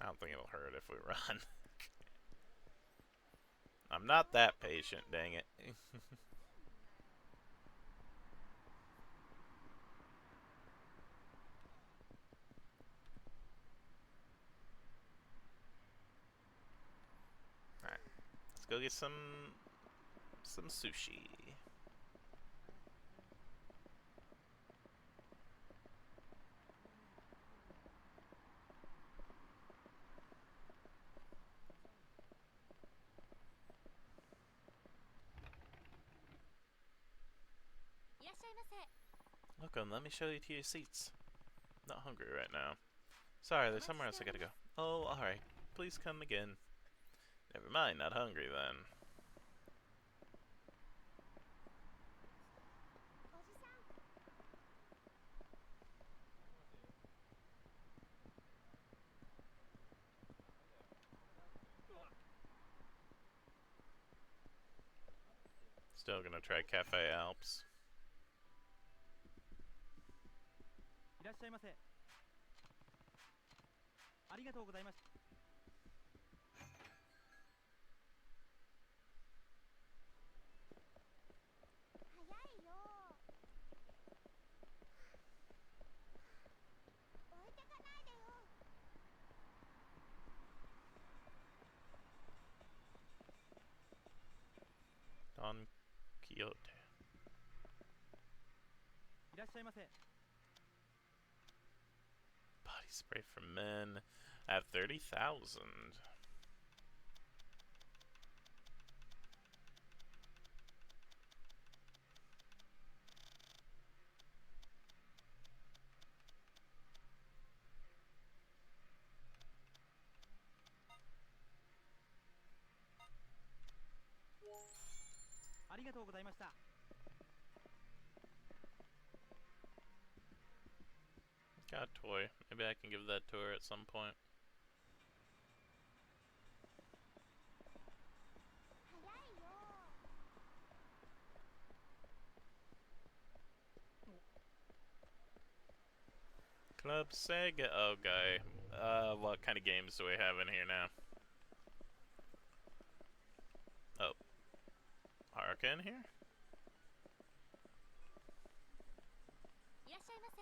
I don't think it'll hurt if we run. I'm not that patient, dang it. Alright. Let's go get some sushi. Welcome, let me show you to your seats. Not hungry right now. Sorry, there's somewhere else I gotta go. Oh, alright. Please come again. Never mind, not hungry then. Still gonna try Cafe Alps. いらっしゃいませ。ありがとうございました。早いよ。置いてかないでよ。Don Quixote. いらっしゃいませ。 Body spray for men at 30,000. Got a toy. Maybe I can give that to her at some point. 早いよ。 Club Sega. Okay. What kind of games do we have in here now? Oh. Haruka in here? いらっしゃいませ。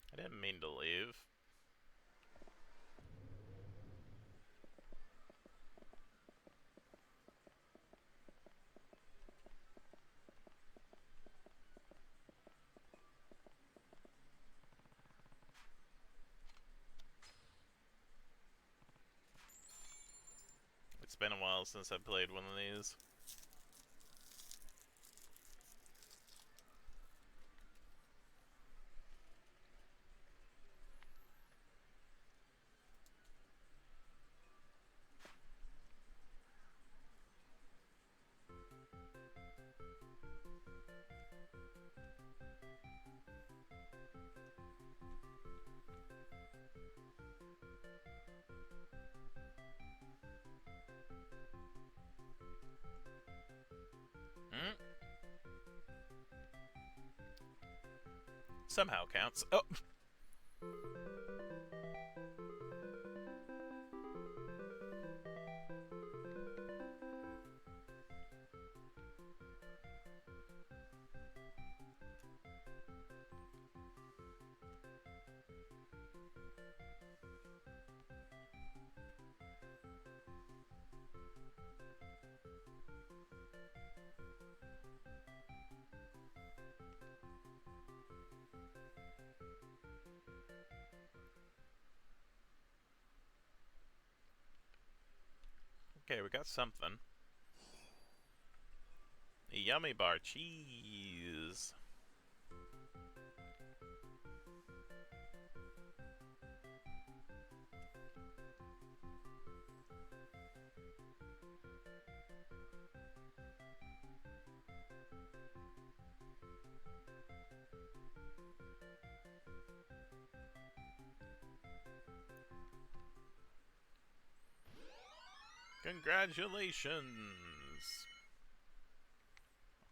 I didn't mean to leave. It's been a while since I played one of these. Somehow counts. Oh! Okay, we got something. A yummy bar cheese. Congratulations!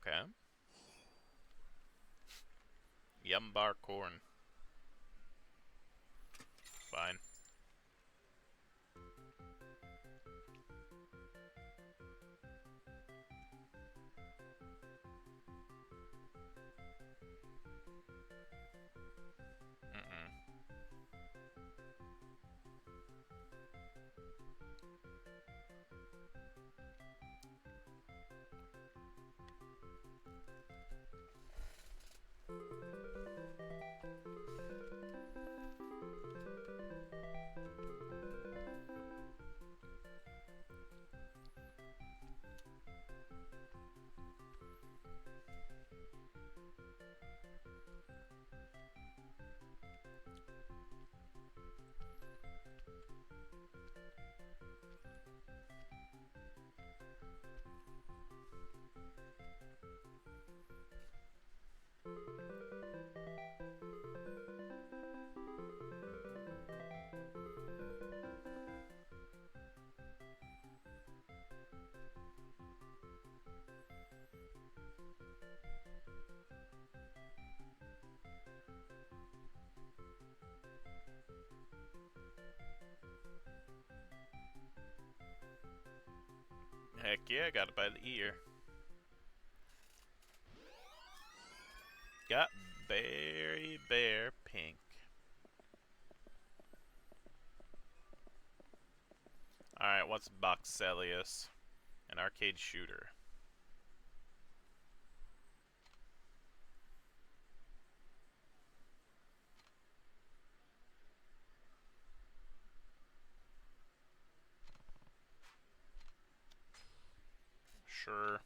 Okay. Yum bar corn. Fine. Heck yeah, got it by the ear. Got Berry Bear Pink. Alright, what's Boxelius? An arcade shooter. Sure.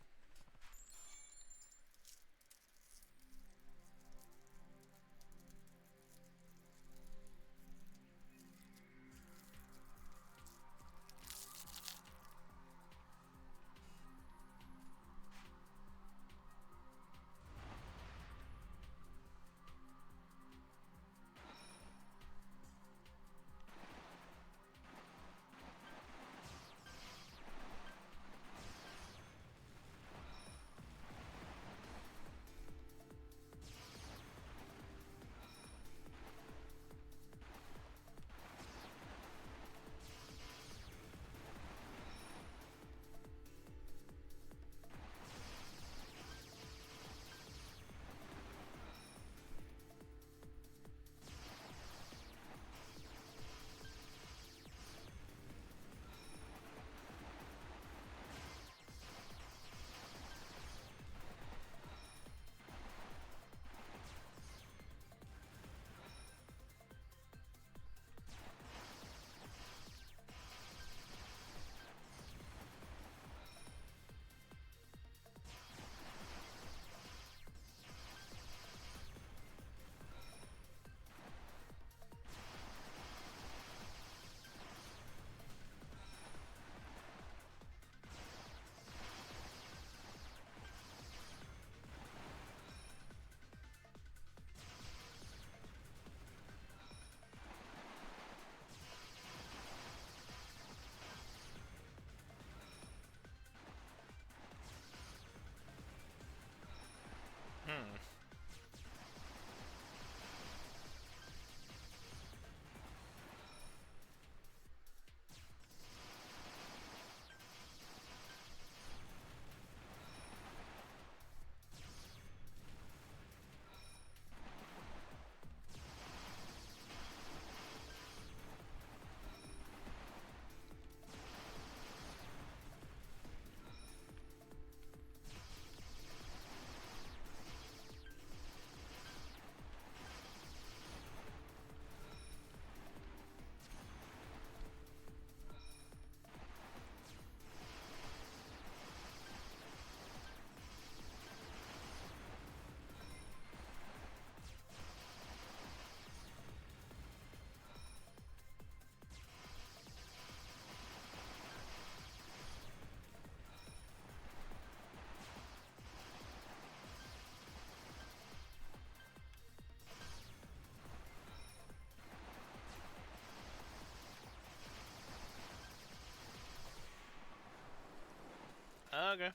Okay.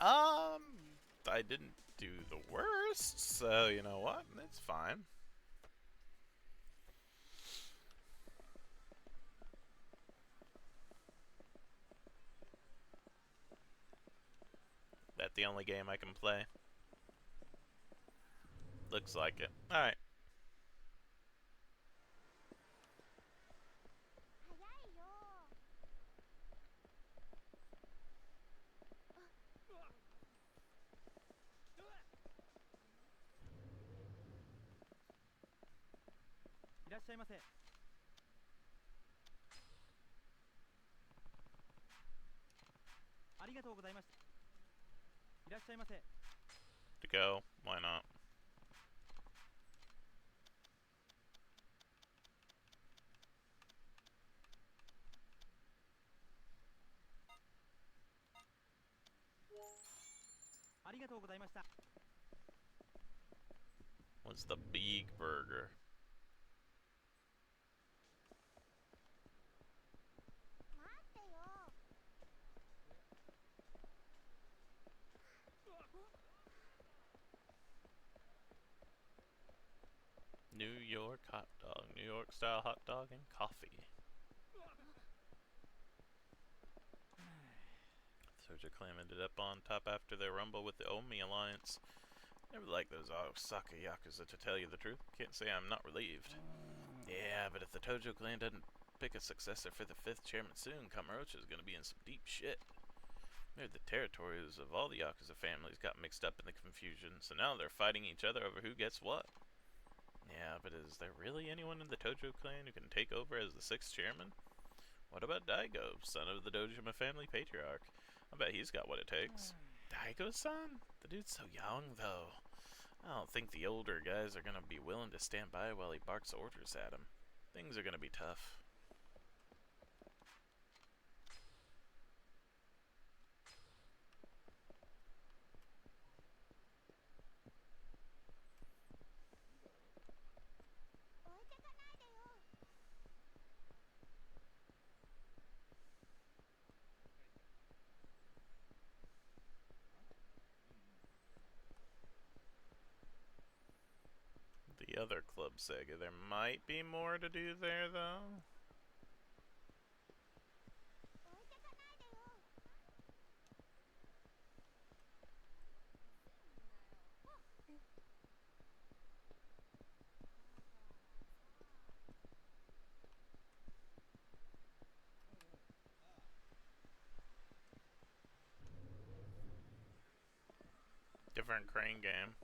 I didn't do the worst, so you know what? It's fine. That the only game I can play? Looks like it. Alright. 早いよ。いらっしゃいませ。ありがとうございました。いらっしゃいませ。To go. Why not? ありがとうございました。 What's the big burger? 待ってよ。New York hot dog. New York style hot dog and coffee. Tojo Clan ended up on top after their rumble with the Omi Alliance. Never liked those Osaka Yakuza, to tell you the truth. Can't say I'm not relieved. Yeah, but if the Tojo Clan doesn't pick a successor for the 5th chairman soon, Kamurocho's gonna be in some deep shit. The territories of all the Yakuza families got mixed up in the confusion, so now they're fighting each other over who gets what. Yeah, but is there really anyone in the Tojo Clan who can take over as the 6th chairman? What about Daigo, son of the Dojima family patriarch? I bet he's got what it takes. Daigo-san? The dude's so young, though. I don't think the older guys are gonna be willing to stand by while he barks orders at him. Things are gonna be tough. The other Club Sega, there might be more to do there, though. Different crane game.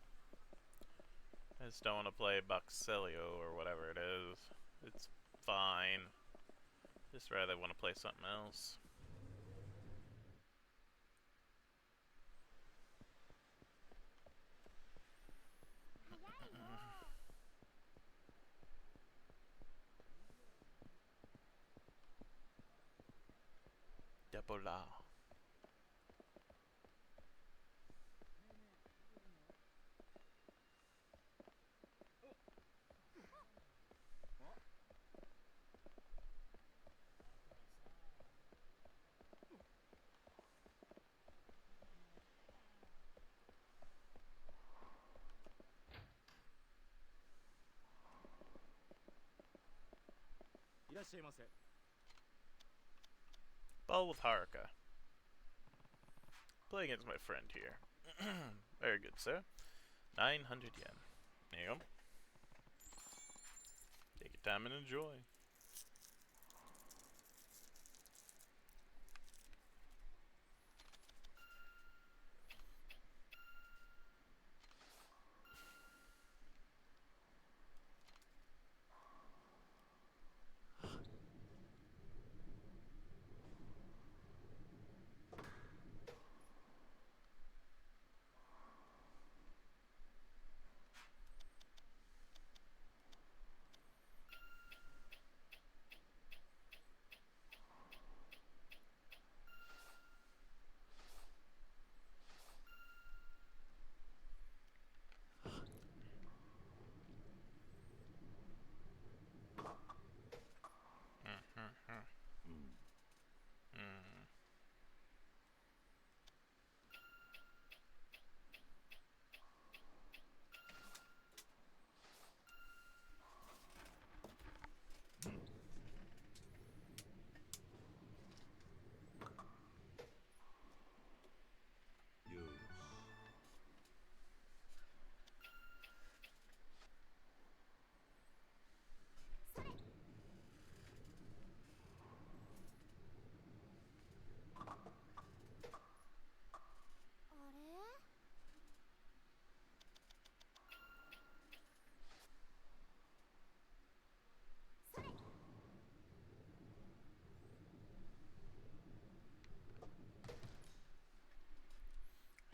I just don't want to play Boxelio or whatever it is. It's fine. Just rather want to play something else. Debola. Ball with Haruka. Play against my friend here. Very good, sir. 900 yen. There you go. Take your time and enjoy.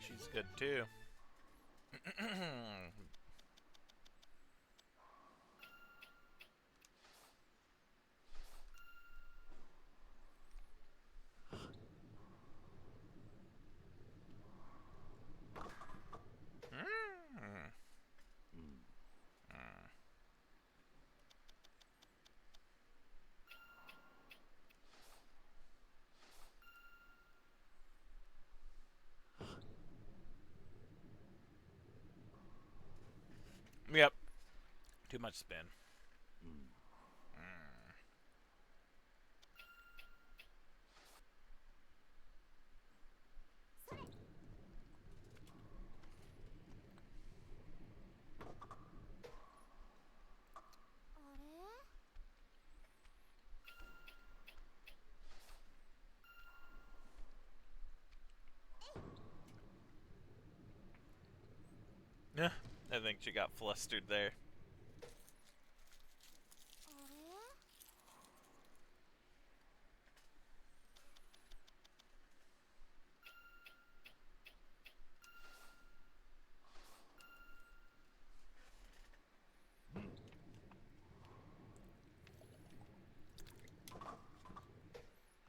She's good too. Yep. Too much spin. Yeah, I think she got flustered there.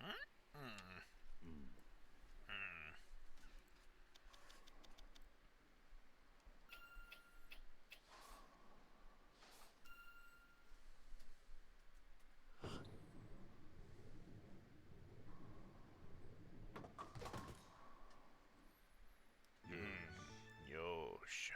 あれ Yosh.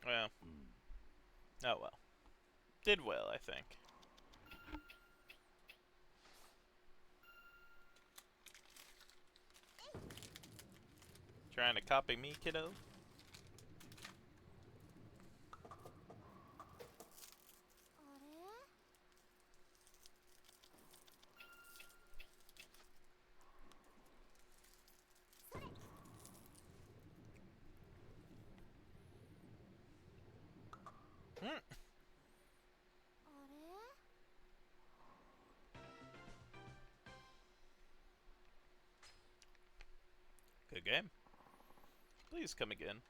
Well. Oh well. Did well, I think. Trying to copy me, kiddo? あれ Hmm. あれ Good game. Please come again.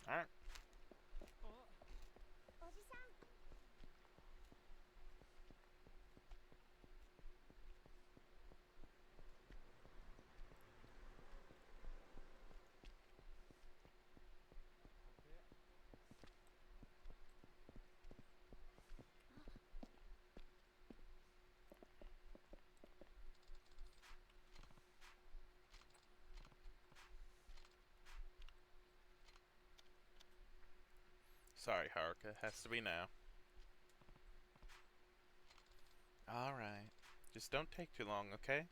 Alright. おじさん Sorry, Haruka. Has to be now. Alright. Just don't take too long, okay?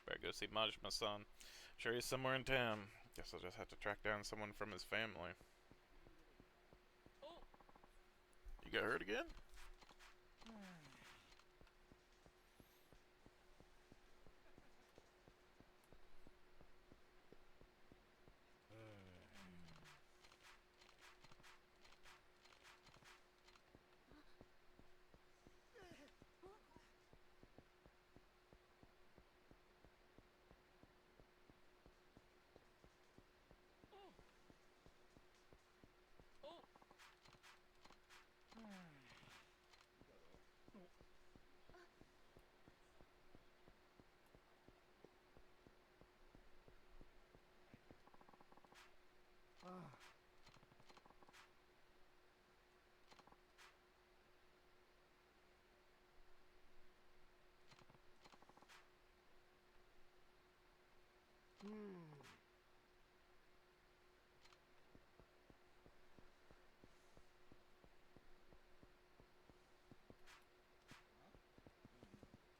Better go see Majima-san. Sure he's somewhere in town. Guess I'll just have to track down someone from his family. You got hurt again? Hmm.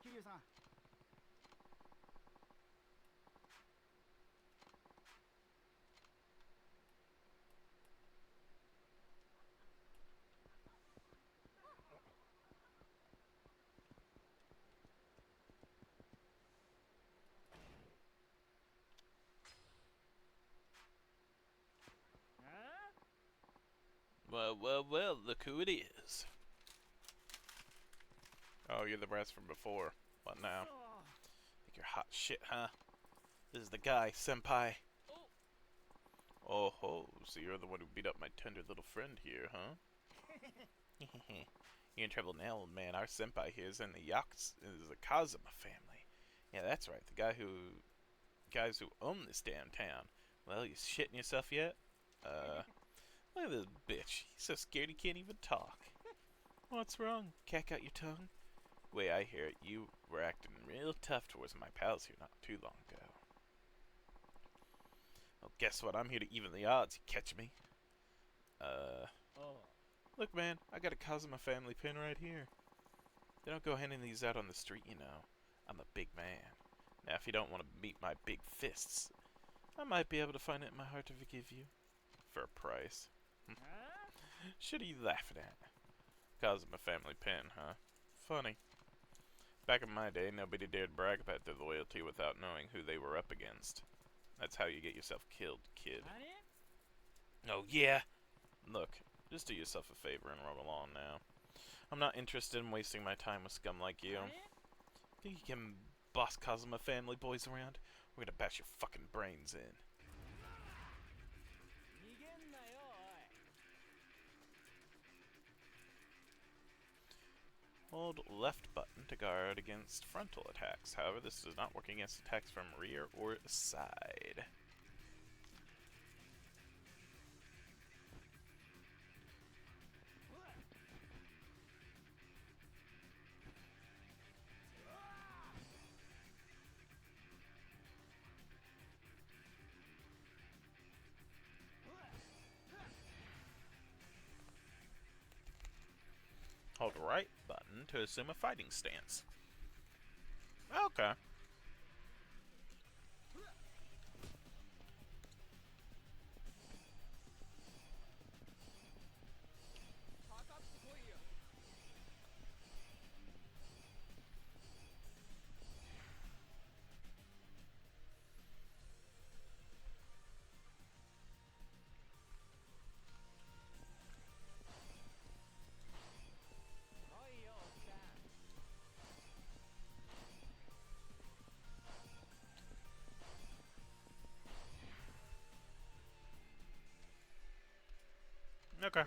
桐生さん Well, well, well, look who it is. Oh, you're the brass from before. What now? Think you're hot shit, huh? This is the guy, senpai. Oh ho, so you're the one who beat up my tender little friend here, huh? You're in trouble now, old man. Our senpai here is in the Kazuma family. Yeah, that's right. The guys who own this damn town. Well, you shitting yourself yet? Look at this bitch. He's so scared he can't even talk. What's wrong? Cat got your tongue? Way I hear it, you were acting real tough towards my pals here not too long ago. Well, guess what? I'm here to even the odds. You catch me? Look, man, I got a Kazuma family pin right here. They don't go handing these out on the street, you know. I'm a big man. Now, if you don't want to meet my big fists, I might be able to find it in my heart to forgive you. For a price. Shit are you laughing at? Kazuma family pin, huh? Funny. Back in my day, nobody dared brag about their loyalty without knowing who they were up against. That's how you get yourself killed, kid. Oh, yeah? Look, just do yourself a favor and roll along now. I'm not interested in wasting my time with scum like you. Think you can boss Kazuma family boys around? We're gonna bash your fucking brains in. Hold left button to guard against frontal attacks. However, this does not work against attacks from rear or side. Hold right button to assume a fighting stance. Okay. Okay.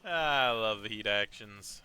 I love the heat actions.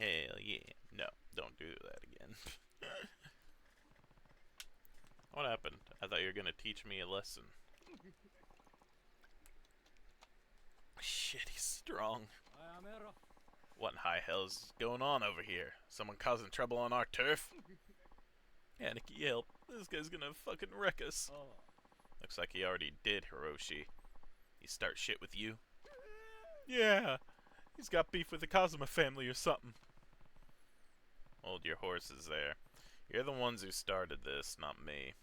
Hell yeah. No, don't do that again. What happened? I thought you were gonna teach me a lesson. Shit, he's strong. What in high hell is going on over here? Someone causing trouble on our turf? Aniki, help. This guy's gonna fucking wreck us. Looks like he already did, Hiroshi. He start shit with you? Yeah. He's got beef with the Kazuma family or something. Hold your horses there. You're the ones who started this, not me.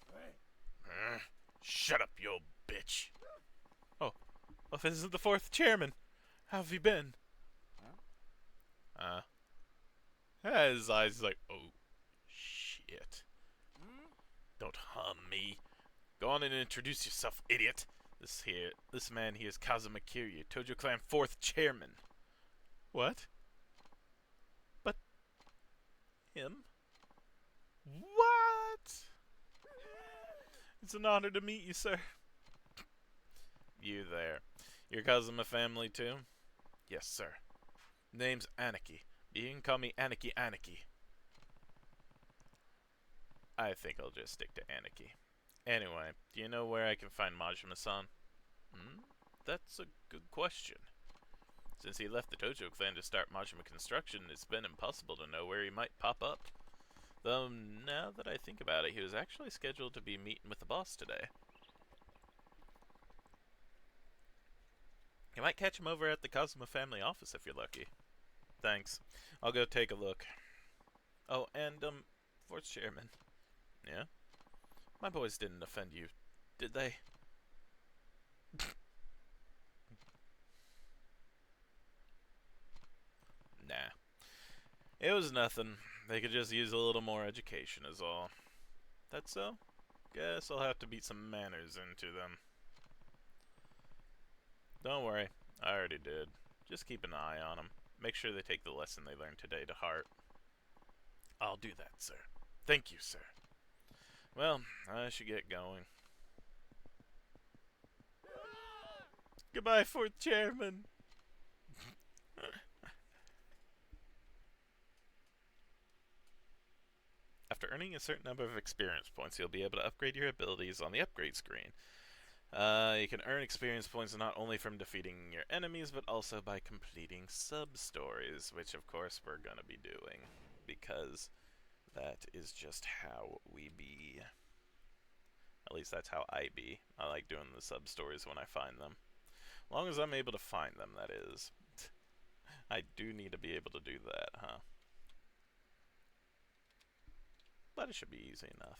Shut up, you old bitch. Oh, Well, this is the fourth chairman. How have you been? His eyes like, oh, shit. Don't hum me. Go on and introduce yourself, idiot. This man here is Kazuma Kiryu, Tojo Clan 4th chairman. What? But him? What? It's an honor to meet you, sir. You there. Your Kazuma family too? Yes, sir. Name's Aniki. You can call me Aniki Aniki. I think I'll just stick to Aniki. Anyway, do you know where I can find Majima-san? That's a good question. Since he left the Tojo clan to start Majima construction, it's been impossible to know where he might pop up. Though, now that I think about it, he was actually scheduled to be meeting with the boss today. You might catch him over at the Kazuma family office if you're lucky. Thanks. I'll go take a look. Oh, and, fourth chairman. Yeah? My boys didn't offend you, did they? Nah. It was nothing. They could just use a little more education is all. That's so? Guess I'll have to beat some manners into them. Don't worry, I already did. Just keep an eye on them. Make sure they take the lesson they learned today to heart. I'll do that, sir. Thank you, sir. Well, I should get going. Goodbye, fourth chairman. After earning a certain number of experience points, you'll be able to upgrade your abilities on the upgrade screen. You can earn experience points not only from defeating your enemies, but also by completing sub-stories, which of course we're gonna be doing, because that is just how we be. At least that's how I be. I like doing the sub-stories when I find them. As long as I'm able to find them, that is. I do need to be able to do that, huh? But it should be easy enough.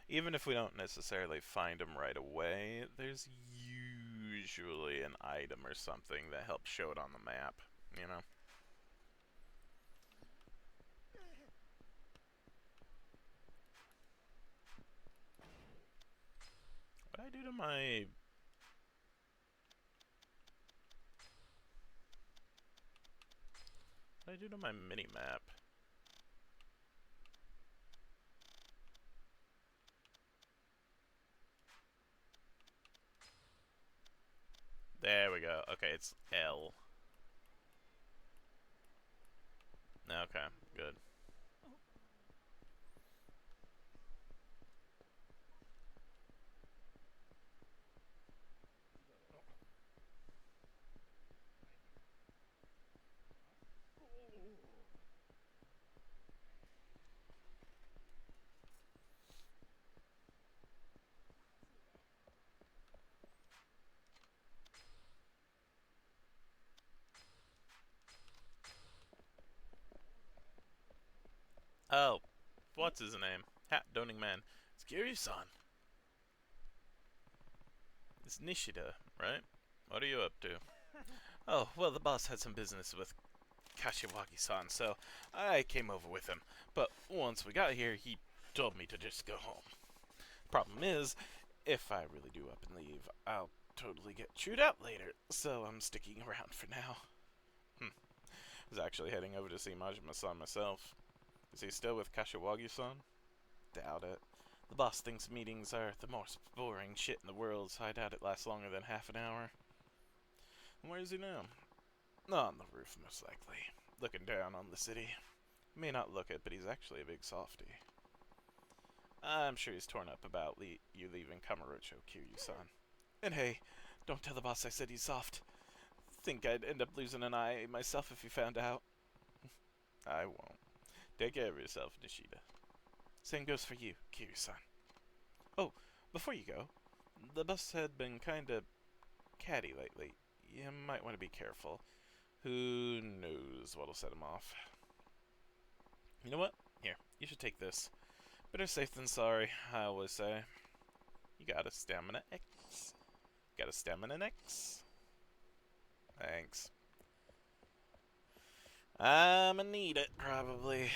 Even if we don't necessarily find them right away, there's usually an item or something that helps show it on the map, you know? What did I do to my... What did I do to my mini-map? There we go. Okay, it's L. Okay, good. Oh, what's his name? Hat Doning Man. It's Kiryu-san. It's Nishida, right? What are you up to? Oh, well, the boss had some business with Kashiwagi-san, so I came over with him. But once we got here, he told me to just go home. Problem is, if I really do up and leave, I'll totally get chewed out later, so I'm sticking around for now. I was actually heading over to see Majima-san myself. Is he still with Kashiwagi-san? Doubt it. The boss thinks meetings are the most boring shit in the world, so I doubt it lasts longer than half an hour. And where is he now? On the roof, most likely. Looking down on the city. You may not look it, but he's actually a big softy. I'm sure he's torn up about you leaving Kamurocho, Kiryu-san. And hey, don't tell the boss I said he's soft. Think I'd end up losing an eye myself if he found out. I won't. Take care of yourself, Nishida. Same goes for you, Kiryu-san. Oh, before you go, the bus had been kinda catty lately. You might want to be careful. Who knows what'll set him off. You know what? Here, you should take this. Better safe than sorry, I always say. You got a stamina X. Got a stamina X. Thanks. I'ma need it, probably.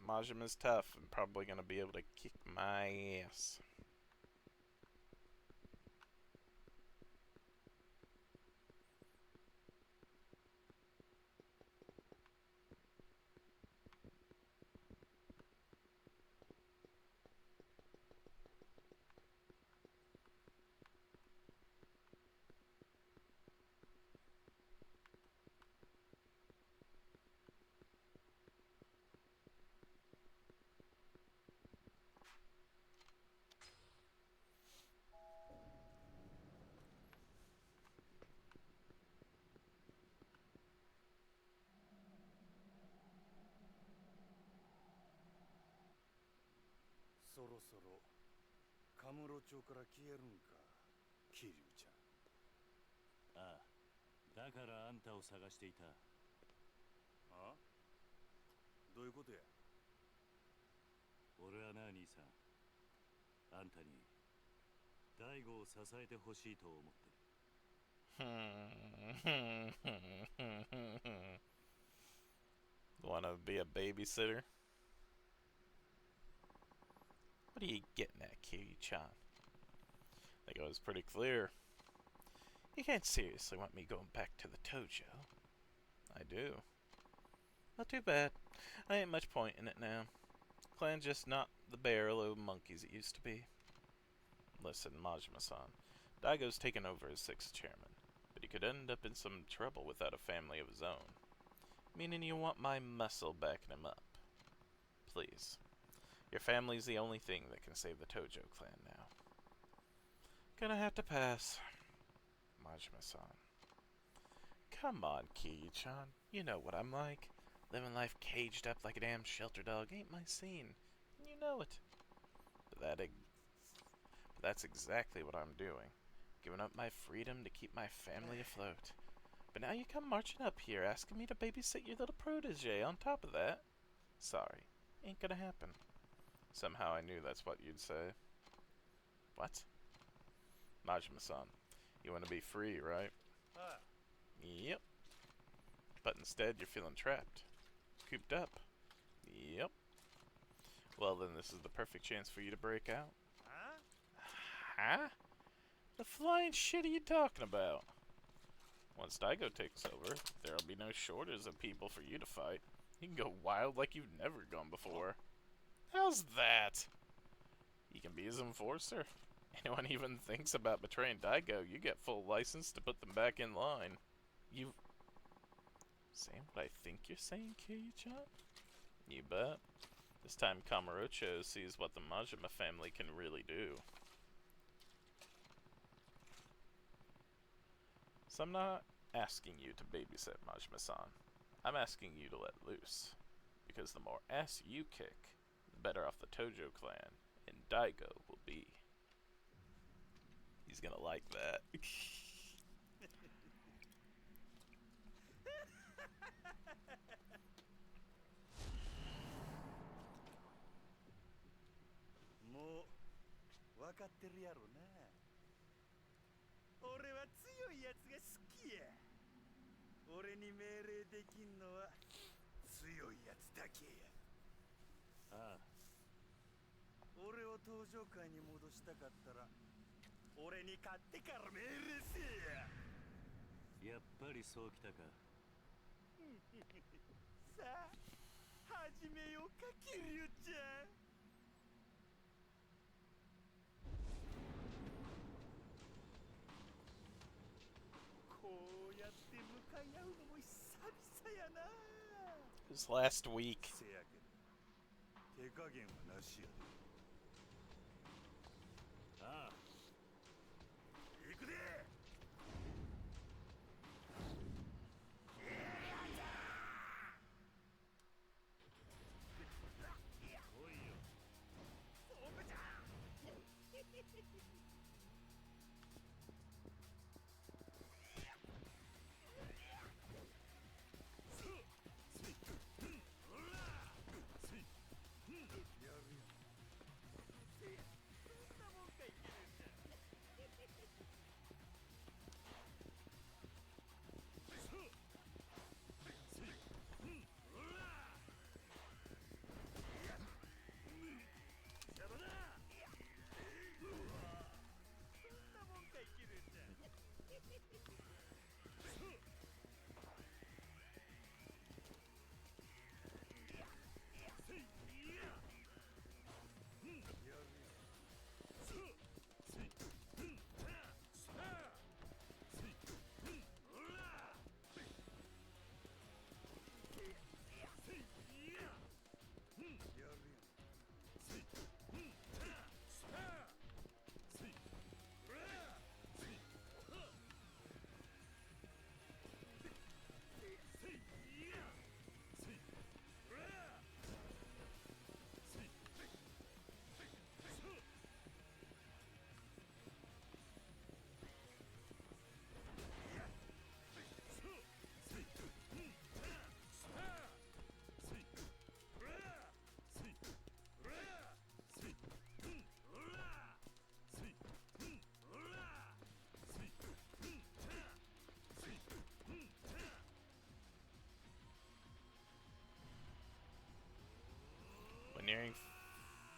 Majima's tough and probably gonna be able to kick my ass.そろそろカムロ町から消えるんか、桐生ちゃん。ああ、だからあんたを探していた。あ？どういうことや？俺はな、兄さん。あんたに大悟を支えてほしいと思ってる。Wanna be a babysitter? What are you getting at, Kiryu-chan? I think it was pretty clear. You can't seriously want me going back to the Tojo. I do. Well, too bad. I ain't much point in it now. Clan's just not the barrel of monkeys it used to be. Listen, Majima-san. Daigo's taken over as 6th chairman, but he could end up in some trouble without a family of his own. Meaning you want my muscle backing him up. Please. Your family's the only thing that can save the Tojo clan now. Gonna have to pass. Majima-san. Come on, Kiryu-chan. You know what I'm like. Living life caged up like a damn shelter dog ain't my scene. You know it. But that's exactly what I'm doing. Giving up my freedom to keep my family afloat. But now you come marching up here asking me to babysit your little protege on top of that. Sorry. Ain't gonna happen. Somehow I knew that's what you'd say. What? Majima-san, you want to be free, right? Yep. But instead you're feeling trapped. Cooped up. Yep. Well then this is the perfect chance for you to break out. Huh? The flying shit are you talking about? Once Daigo takes over, there'll be no shortage of people for you to fight. You can go wild like you've never gone before. How's that? You can be his enforcer. Anyone even thinks about betraying Daigo, you get full license to put them back in line. You saying what I think you're saying, Kiryu-chan? You bet. This time Kamurocho sees what the Majima family can really do. So I'm not asking you to babysit Majima-san. I'm asking you to let loose. Because the more ass you kick, the better off the Tojo clan and Daigo will be. He's gonna like that.もう分かってるやろな。俺は強いやつが好きや。俺に命令できんのは強いやつだけや。ああ。俺を登場界に戻したかったら俺に勝ってから命令せえや。やっぱりそうきたか。さあ始めようか、桐生ちゃん。こうやって向かい合うのも久々やな。It was last week. せやけど手加減はなしやで。ああ。行くで。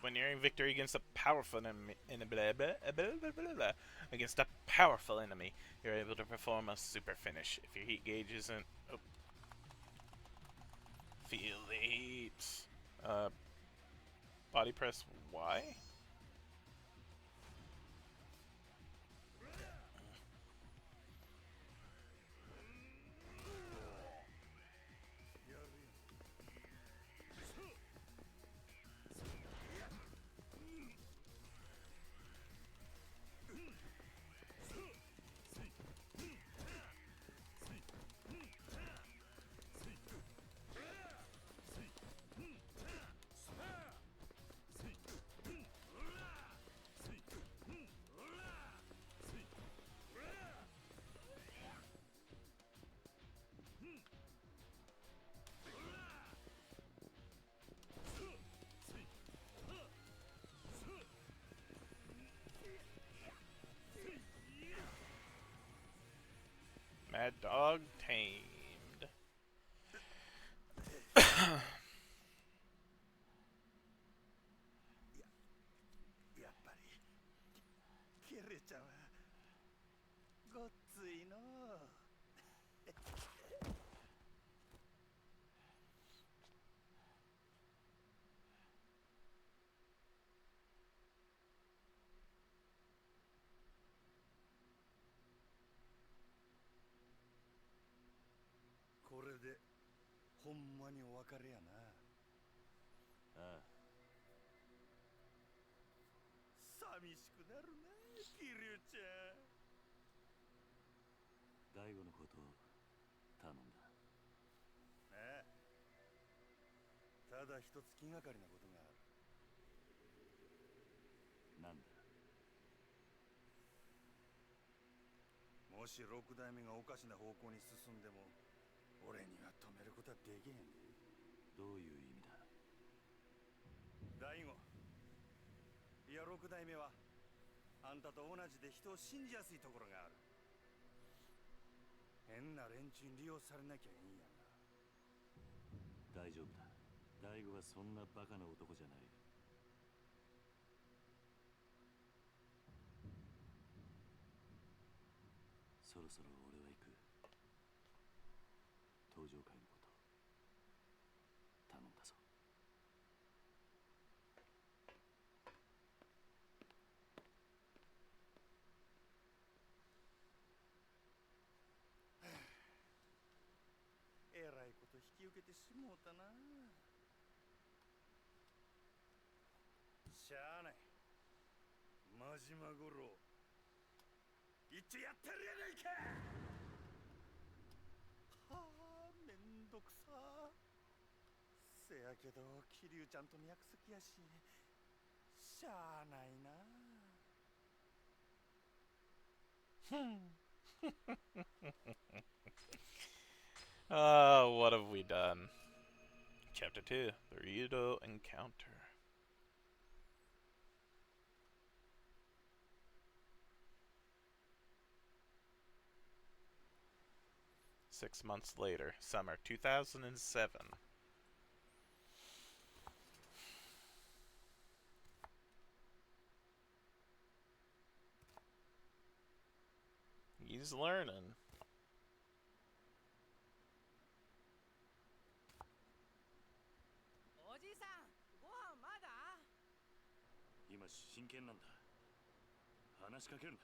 When nearing victory against a powerful enemy, against a powerful enemy, you're able to perform a super finish. If your heat gauge isn't, feel the heat. Body press Y. Mad Dog tamed. やっぱりキレちゃんはごっついのう。これでほんまにお別れやな。ああ、寂しくなるな、キリュウちゃん。大悟のことを頼んだ。ああ、ただ一つ気がかりなことがある。なんだ。もし六代目がおかしな方向に進んでも俺には止めることはできへんで。どういう意味だ。大悟、いや六代目はあんたと同じで人を信じやすいところがある。変な連中に利用されなきゃいいんやが。大丈夫だ。大悟はそんなバカな男じゃない。そろそろ俺は行く。登場会のこと頼んだぞ。えらいこと引き受けてしもうたな。しゃあない。真島五郎一応やってるやないか。はあ、めんどくさ。せやけど桐生ちゃんとの約束やししゃあないな。What have we done? Chapter 2, the Ryudo Encounter. Six months later, summer 2007. He's learning. おじさん、ご飯まだ？今真剣なんだ。話しかけるんだ。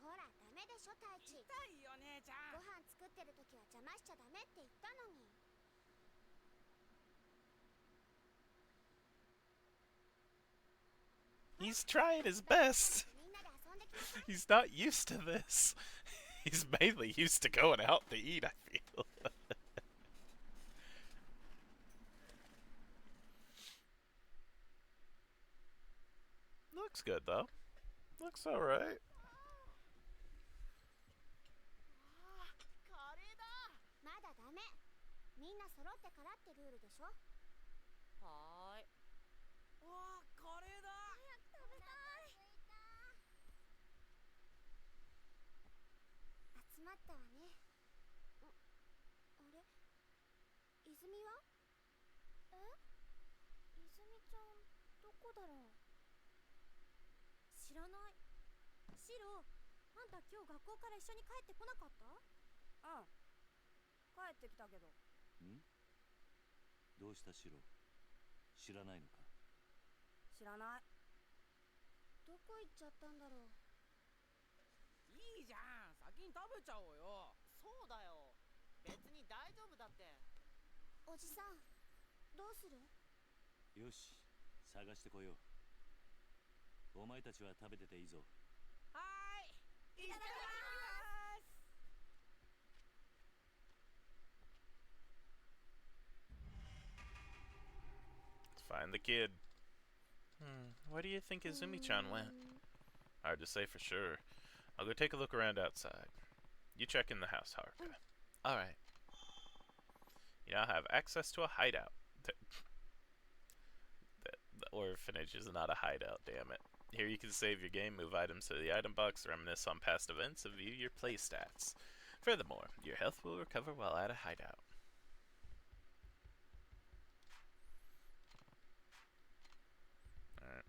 ほら、ダメでしょ、太一。痛いよ、姉ちゃん。ご飯作ってる時は邪魔しちゃダメって言ったのに。He's trying his best. He's not used to this. He's mainly used to going out to eat, I feel. Looks good, though. Looks alright. カレーだ。まだダメ。みんな揃ってからってルールでしょ。はーい。わあ、カレーだ。早く食べたい。集まったわね。あれ、泉は？え？泉ちゃんどこだろう。知らない。シロ、あんた今日学校から一緒に帰ってこなかった？うん。帰ってきたけど。ん？どうしたシロ？知らないのか？知らない。どこ行っちゃったんだろう。いいじゃん、先に食べちゃおうよ。そうだよ。別に大丈夫だって。おじさん、どうする？よし、探してこよう。お前たちは食べてていいぞ。はーい、いただきます。 Let's find the kid. Where do you think Izumi-chan went? Hard to say for sure. I'll go take a look around outside. You check in the house, Haruka. Alright. You now have access to a hideout. The orphanage is not a hideout, damn it. Here you can save your game, move items to the item box, reminisce on past events, and view your play stats. Furthermore, your health will recover while at a hideout. Alright.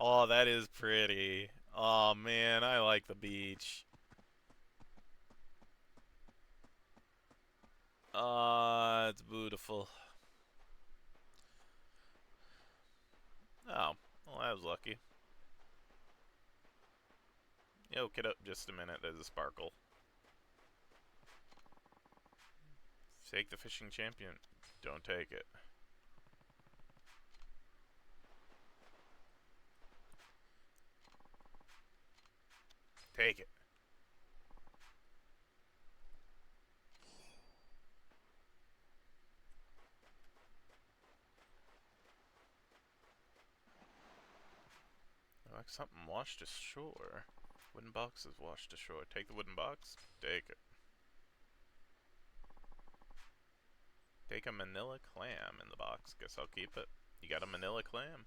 Oh, that is pretty. Oh man, I like the beach. Ah, it's beautiful. Oh, well, I was lucky. Yo, get up just a minute. There's a sparkle. Take the fishing champion. Don't take it. Take it. Like something washed ashore. Wooden box is washed ashore. Take the wooden box. Take it. Take a manila clam in the box. Guess I'll keep it. You got a manila clam.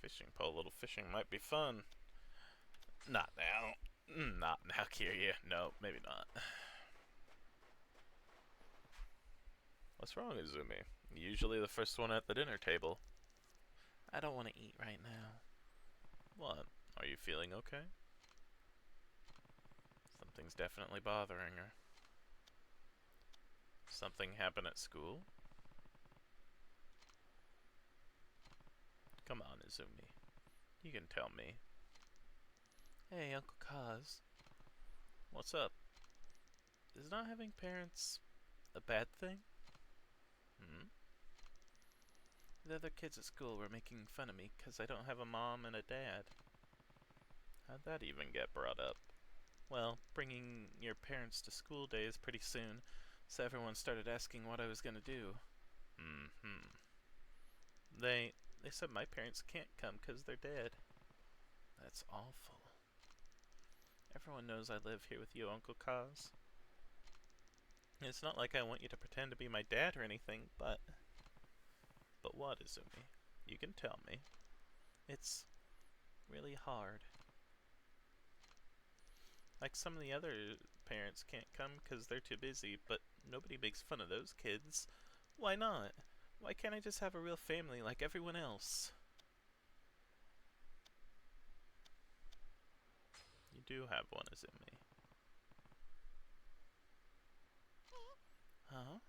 Fishing pole, little fishing might be fun. Not now. Not now, Kiryu. No, maybe not. What's wrong, Izumi? Usually the first one at the dinner table. I don't want to eat right now. What? Are you feeling okay? Something's definitely bothering her. Something happened at school? Come on, Izumi. You can tell me. Hey, Uncle Kaz. What's up? Is not having parents a bad thing? The other kids at school were making fun of me because I don't have a mom and a dad. How'd that even get brought up? Well, bringing your parents to school day is pretty soon, so everyone started asking what I was gonna do. They said my parents can't come because they're dead. That's awful. Everyone knows I live here with you, Uncle Kaz. It's not like I want you to pretend to be my dad or anything, but... But what, Izumi? You can tell me. It's really hard. Like some of the other parents can't come because they're too busy, but nobody makes fun of those kids. Why not? Why can't I just have a real family like everyone else? You do have one, Izumi. Huh?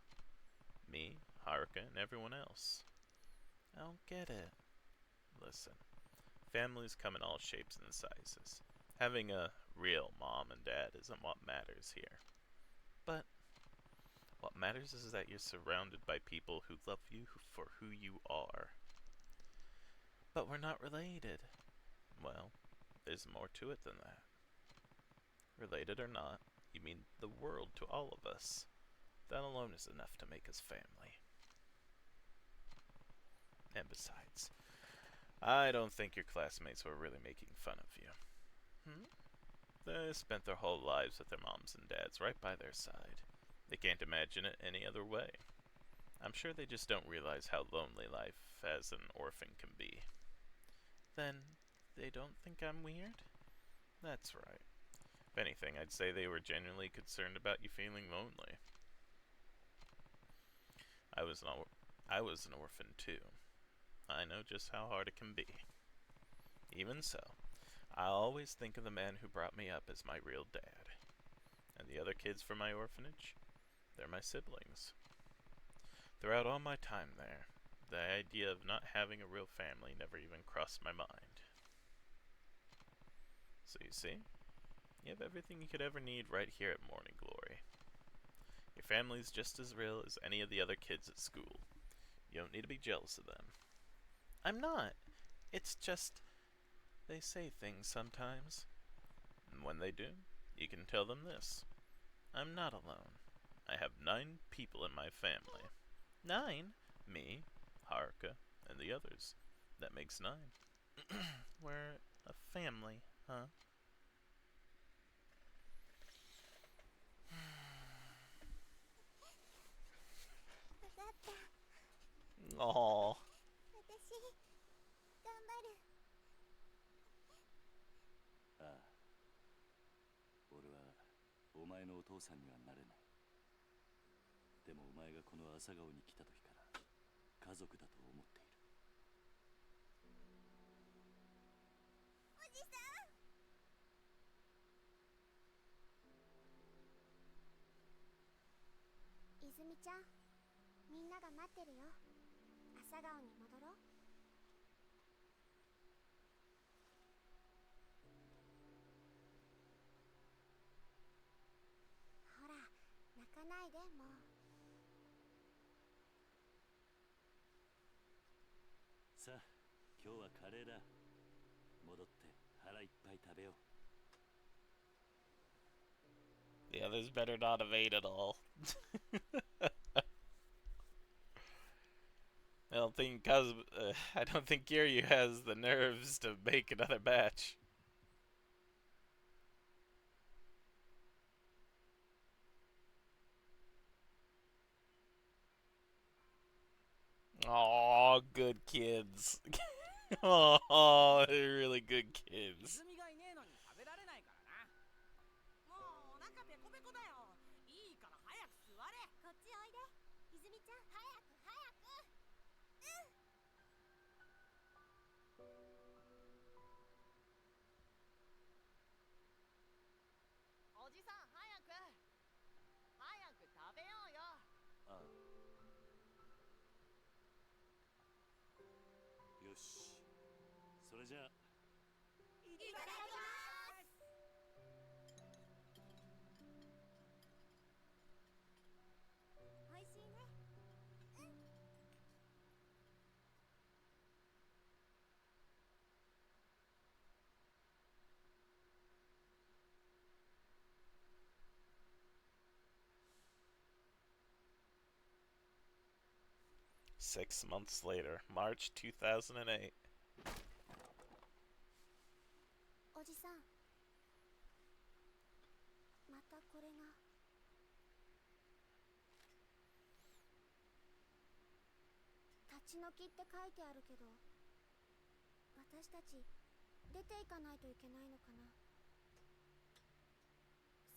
Me, Haruka, and everyone else. I don't get it. Listen, families come in all shapes and sizes. Having a real mom and dad isn't what matters here. But what matters is that you're surrounded by people who love you for who you are. But we're not related. Well, there's more to it than that. Related or not, you mean the world to all of us. That alone is enough to make us family. And besides, I don't think your classmates were really making fun of you. They spent their whole lives with their moms and dads right by their side. They can't imagine it any other way. I'm sure they just don't realize how lonely life as an orphan can be. Then, they don't think I'm weird? That's right. If anything, I'd say they were genuinely concerned about you feeling lonely. I was an orphan too. I know just how hard it can be. Even so, I always think of the man who brought me up as my real dad. And the other kids from my orphanage, they're my siblings. Throughout all my time there, the idea of not having a real family never even crossed my mind. So you see, you have everything you could ever need right here at Morning Glory. Your family's just as real as any of the other kids at school. You don't need to be jealous of them. I'm not. It's just, they say things sometimes. And when they do, you can tell them this. I'm not alone. I have 9 people in my family. 9? Me, Haruka, and the others. That makes 9. We're a family, huh? Aww. 私頑張る。ああ、俺はお前のお父さんにはなれない。でもお前がこの朝顔に来た時から家族だと思っている。おじさん。泉ちゃん、みんなが待ってるよ。朝顔に戻ろう。ほら、泣かないでもう。さあ、今日はカレーだ。戻って腹いっぱい食べよう。The others better not have ate at all. I don't think Kiryu has the nerves to make another batch. Oh, good kids. Oh, they're really good kids. 泉がいねえのに食べられないからな。もうお腹ペコペコだよ。いいから早く座れ。こっちおいで。泉ちゃん、早く早く。おじさん早く食べようよ。ああ。よし。それじゃあ。いただきます。おいしいね。うん。6 months later, March 2008. おじさん、またこれが。立ち退きって書いてあるけど、私たち出ていかないといけないのかな。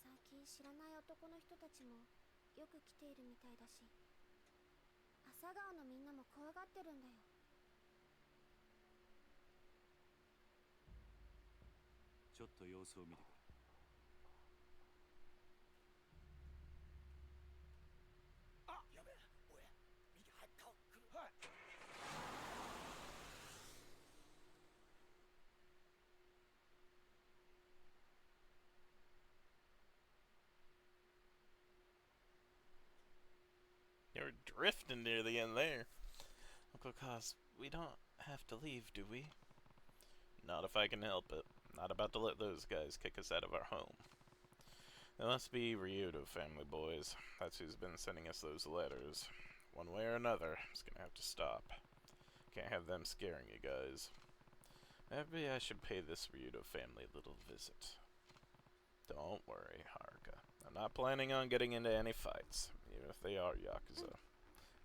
最近知らない男の人たちもよく来ているみたいだし、朝顔のみんなも怖がってるんだよ。ちょっと様子を見てくれ。あ、やべえ。おや、右入った。来る。はい。You're drifting near the end there. Uncle Cos, we don't have to leave, do we? Not if I can help it. Not about to let those guys kick us out of our home. It must be Ryudo family, boys. That's who's been sending us those letters. One way or another, it's gonna have to stop. Can't have them scaring you guys. Maybe I should pay this Ryudo family a little visit. Don't worry, Haruka. I'm not planning on getting into any fights, even if they are Yakuza.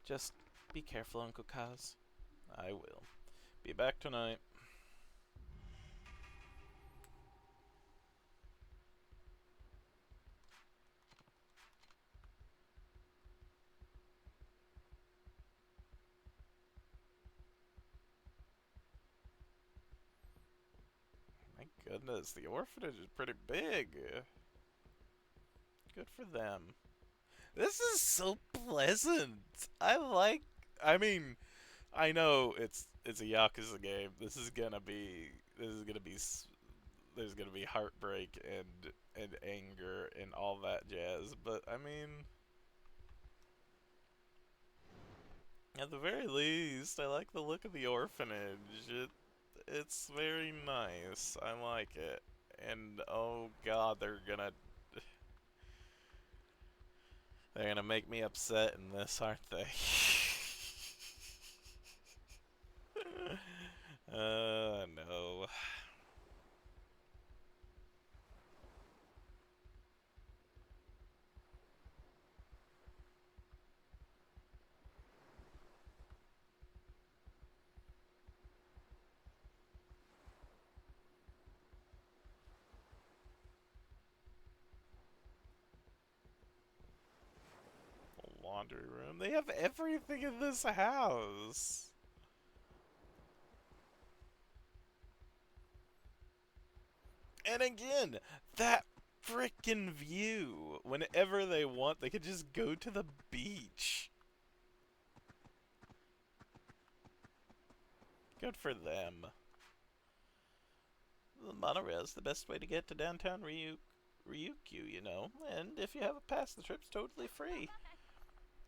Just be careful, Uncle Kaz. I will. Be back tonight. My goodness, the orphanage is pretty big. Good for them. This is so pleasant. I mean, I know it's a Yakuza game. There's gonna be heartbreak and anger and all that jazz. But I mean, at the very least, I like the look of the orphanage. It's very nice. I like it. And oh god, they're gonna make me upset in this, aren't they? No. Laundry room. They have everything in this house. And again, that frickin' view. Whenever they want, they could just go to the beach. Good for them. The monorail's the best way to get to downtown Ryukyu, you know. And if you have a pass, the trip's totally free.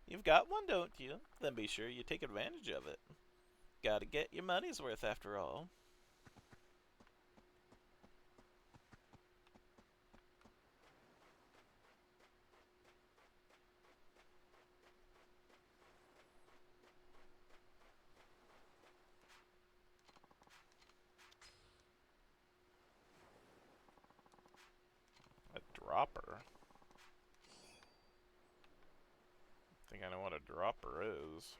You've got one, don't you? Then be sure you take advantage of it. Gotta get your money's worth after all. A dropper? I think I know what a dropper is.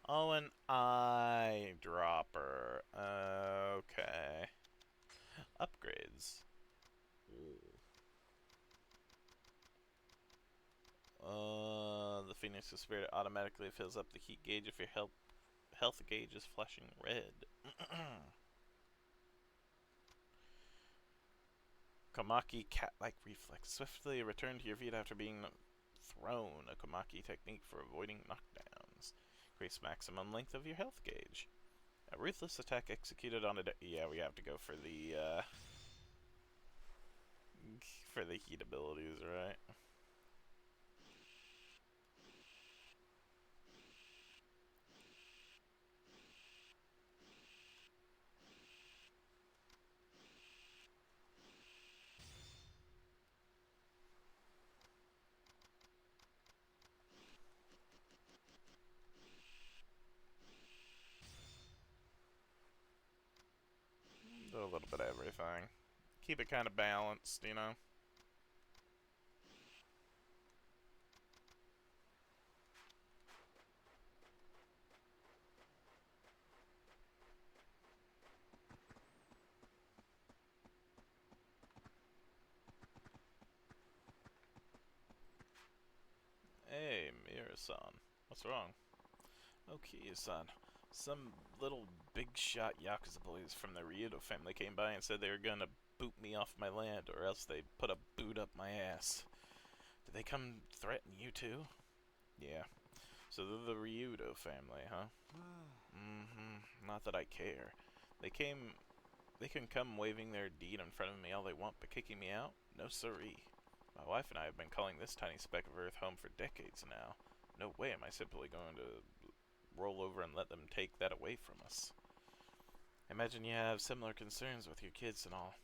Oh, an eyedropper. Okay. Upgrades. The Phoenix's spirit automatically fills up the heat gauge if your health gauge is flashing red. Komaki cat-like reflex. Swiftly return to your feet after being thrown. A Komaki technique for avoiding knockdowns. Increase maximum length of your health gauge. A ruthless attack executed on a yeah, we have to go for the heat abilities, right? Do a little bit of everything. Keep it kind of balanced, you know? Hey, Mira-san. What's wrong? Okay, son. Some little big shot Yakuza boys from the Ryudo family came by and said they were gonna boot me off my land or else they'd put a boot up my ass. Did they come threaten you too? Yeah. So they're the Ryudo family, huh? Mm-hmm. Not that I care. They can come waving their deed in front of me all they want, but kicking me out? No siree. My wife and I have been calling this tiny speck of earth home for decades now. No way am I simply going to roll over and let them take that away from us. Imagine you have similar concerns with your kids and all.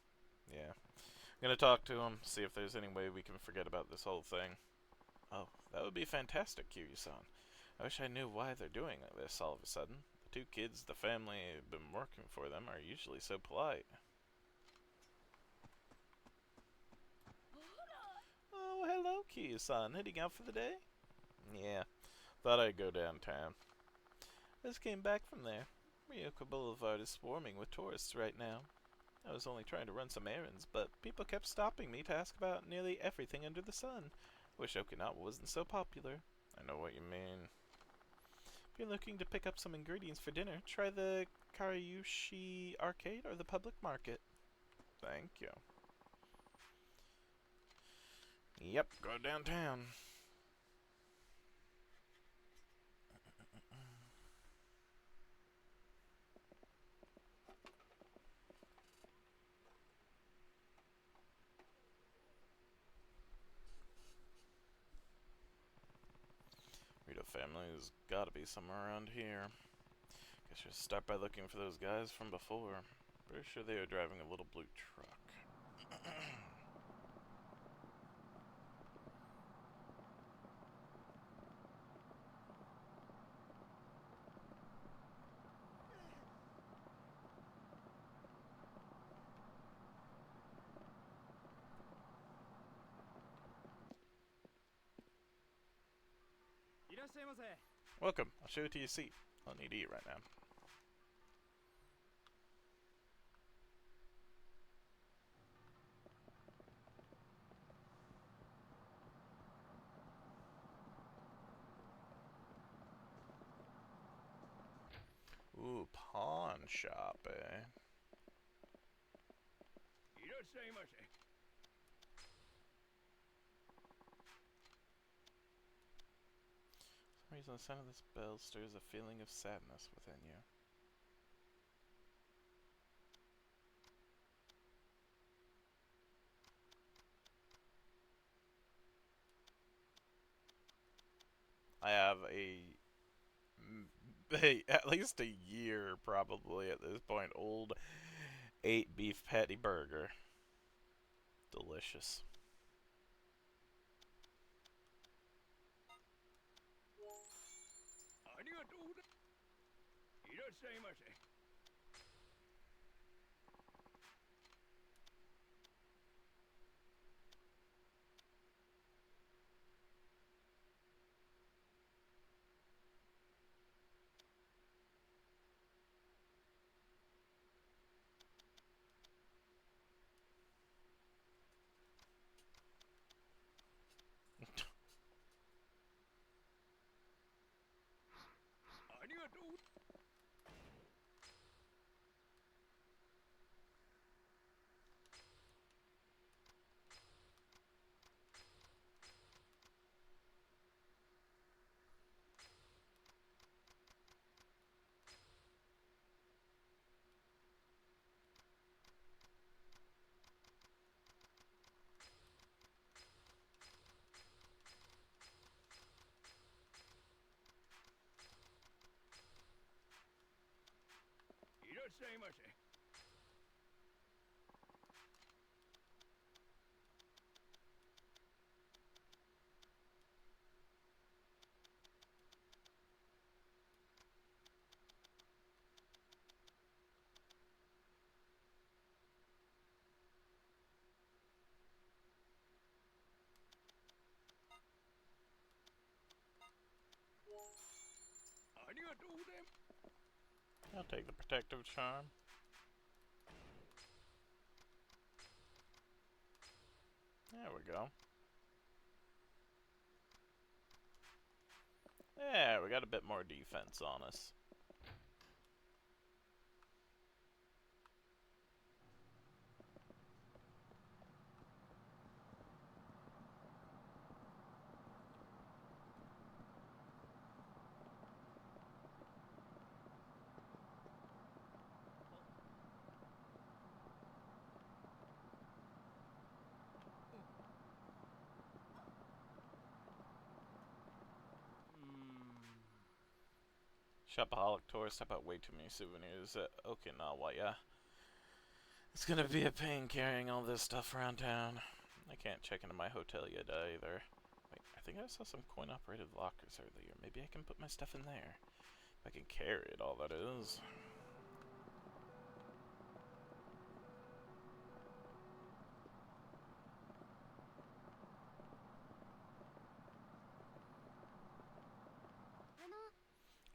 Yeah. I'm gonna talk to them, see if there's any way we can forget about this whole thing. Oh, that would be fantastic, Kiryu-san. I wish I knew why they're doing this all of a sudden. The two kids the family have been working for them are usually so polite. Oh, hello, Kyu-san. Heading out for the day? Yeah, thought I'd go downtown. Just came back from there. Ryoka Boulevard is swarming with tourists right now. I was only trying to run some errands, but people kept stopping me to ask about nearly everything under the sun. Wish Okinawa wasn't so popular. I know what you mean. If you're looking to pick up some ingredients for dinner, try the Karayushi Arcade or the Public Market. Thank you. Yep, go downtown. Rito family's gotta be somewhere around here. Guess you'll start by looking for those guys from before. Pretty sure they are driving a little blue truck. Welcome. I'll show it to your seat. I'll need to eat right now. Ooh, pawn shop, eh? For some reason, the sound of this bell stirs a feeling of sadness within you. I have at least a year, probably, at this point, old 8 beef patty burger. Delicious. I'll take the protective charm. There we go. There, we got a bit more defense on us. Shopaholic tourists have bought way too many souvenirs at Okinawa, yeah. It's gonna be a pain carrying all this stuff around town. I can't check into my hotel yet either. Wait, I think I saw some coin-operated lockers earlier. Maybe I can put my stuff in there. If I can carry it, all that is.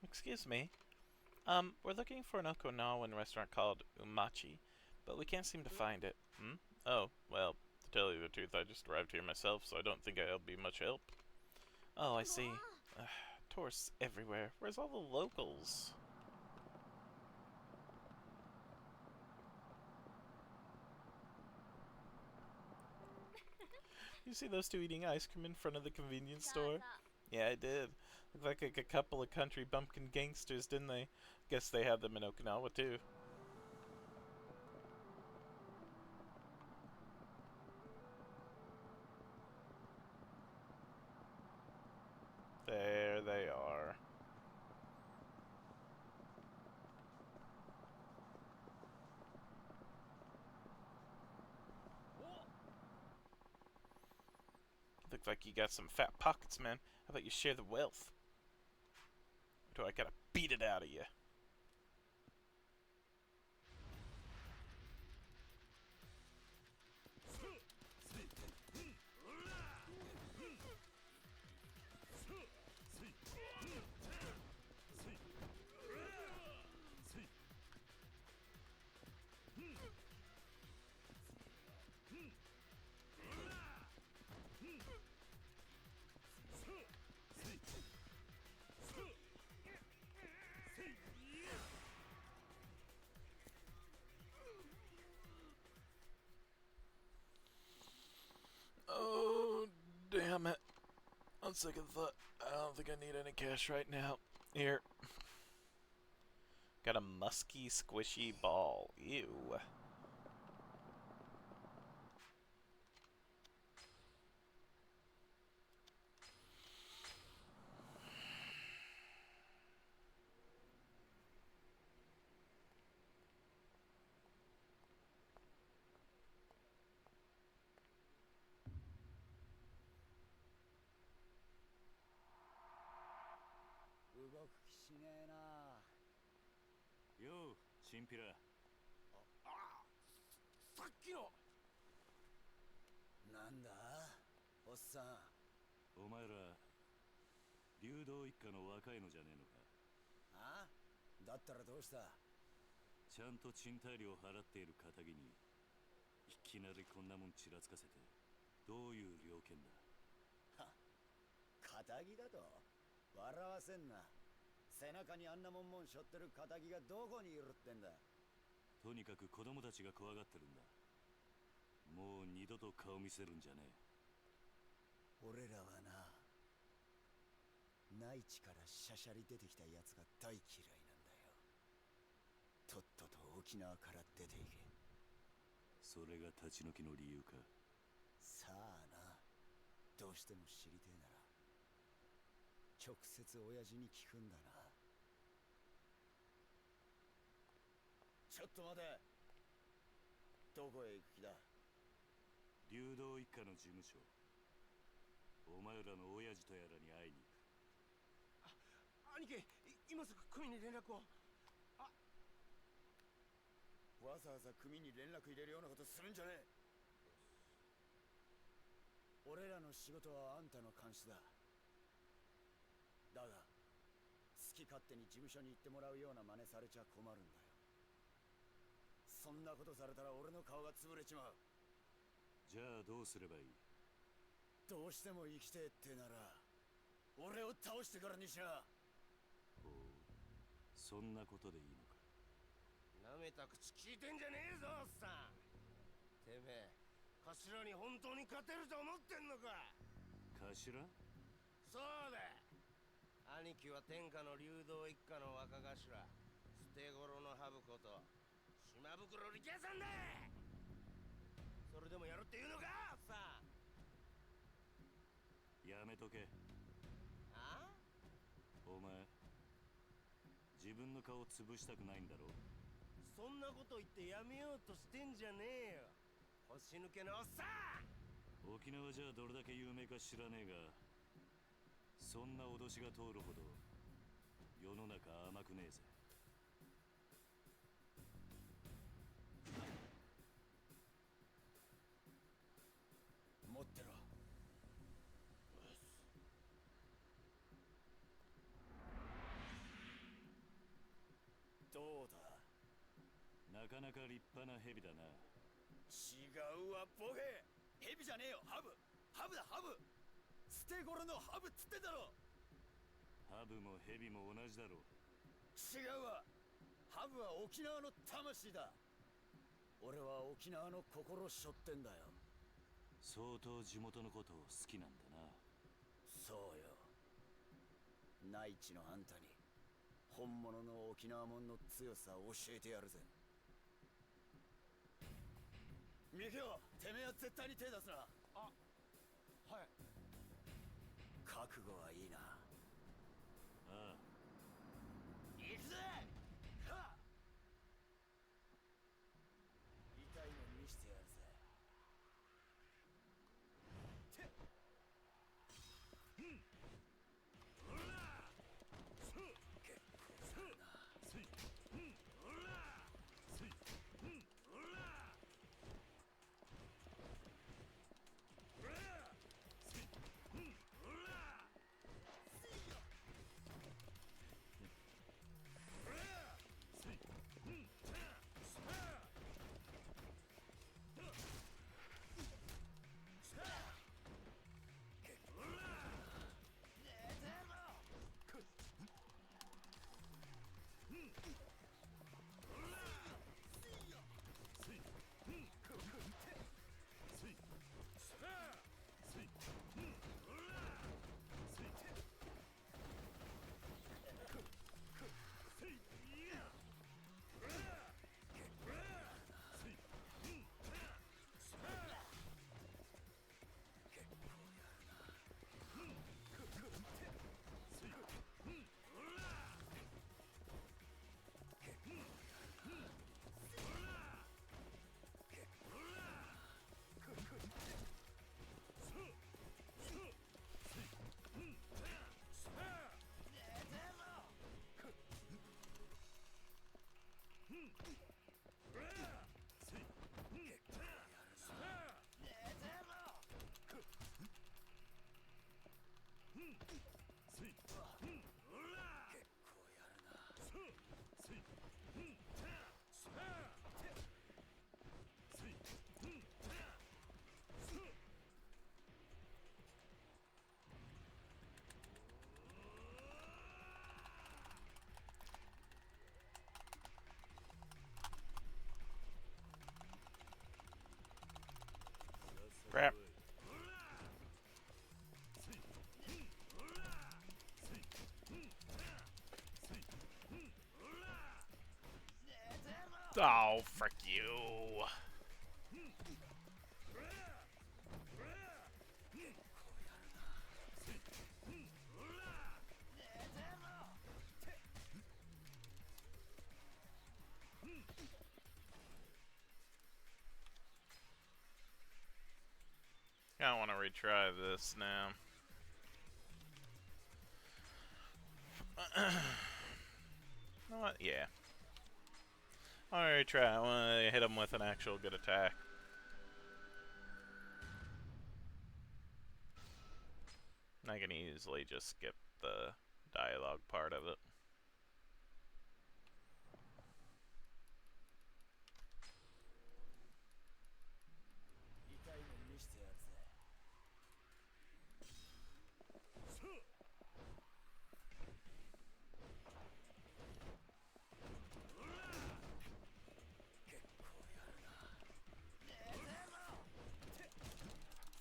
Excuse me. We're looking for an Okinawan restaurant called Umachi, but we can't seem to find it. Hmm? Oh, well, to tell you the truth, I just arrived here myself, so I don't think I'll be much help. Oh, I see. Tourists everywhere. Where's all the locals? You see those two eating ice cream in front of the convenience store? Yeah, I did. Looked like a couple of country bumpkin gangsters, didn't they? Guess they had them in Okinawa, too. There they are. Looks like you got some fat pockets, man. How about you share the wealth? Or do I gotta beat it out of you? Oh, damn it. On second thought, I don't think I need any cash right now. Here. Got a musky, squishy ball. Ew.よう、チンピラ。さっきのなんだおっさん。お前ら流動一家の若いのじゃねえのか。あ？だったらどうした？ちゃんと賃貸料払っている堅気にいきなりこんなもんちらつかせてどういう了見だ。は、堅気だと笑わせんな。背中にあんなもん背負ってる堅気がどこにいるってんだ。とにかく子供たちが怖がってるんだ。もう二度と顔見せるんじゃねえ。俺らはな、内地からしゃしゃり出てきたやつが大嫌いなんだよ。とっとと沖縄から出ていけ。それが立ち退きの理由か。さあな、どうしても知りてえなら直接親父に聞くんだな。ちょっと待て。どこへ行く気だ？流動一家の事務所。お前らの親父とやらに会いに行く。兄貴、今すぐ組に連絡を。わざわざ組に連絡入れるようなことするんじゃねえ。俺らの仕事はあんたの監視だ。だが好き勝手に事務所に行ってもらうような真似されちゃ困るんだよ。そんなことされたら俺の顔が潰れちまう。じゃあどうすればいい？どうしても生きてえってなら俺を倒してからにしな。ほう、そんなことでいいのか。なめた口聞いてんじゃねえぞ、おっさん。てめえ頭に本当に勝てると思ってんのか。頭？そうだ。兄貴は天下の流動一家の若頭、捨て頃のハブこと島袋力也さんだ。それでもやるって言うのか、おっさん。やめとけ。あ？お前自分の顔潰したくないんだろ。そんなこと言ってやめようとしてんじゃねえよ、腰抜けのおっさん。沖縄じゃどれだけ有名か知らねえが、そんな脅しが通るほど世の中甘くねえぜ。持ってろ。どうだ。なかなか立派な蛇だな。違うわボケ。蛇じゃねえよ、ハブ。ハブだハブ。捨て頃のハブっつってんだろ。ハブも蛇も同じだろう。違うわ。ハブは沖縄の魂だ。俺は沖縄の心しょってんだよ。相当地元のことを好きなんだな。そうよ。内地のあんたに本物の沖縄もんの強さを教えてやるぜ。ミキオ、てめえは絶対に手出すな。あ、はい。覚悟はいいな。ああ。行くぜ。はっ。痛いの見してやるぜ。てっ。Crap. Oh, frick you. I want to retry this now. You know what? Yeah. I want to retry. I want to hit him with an actual good attack. I can easily just skip the dialogue part of it.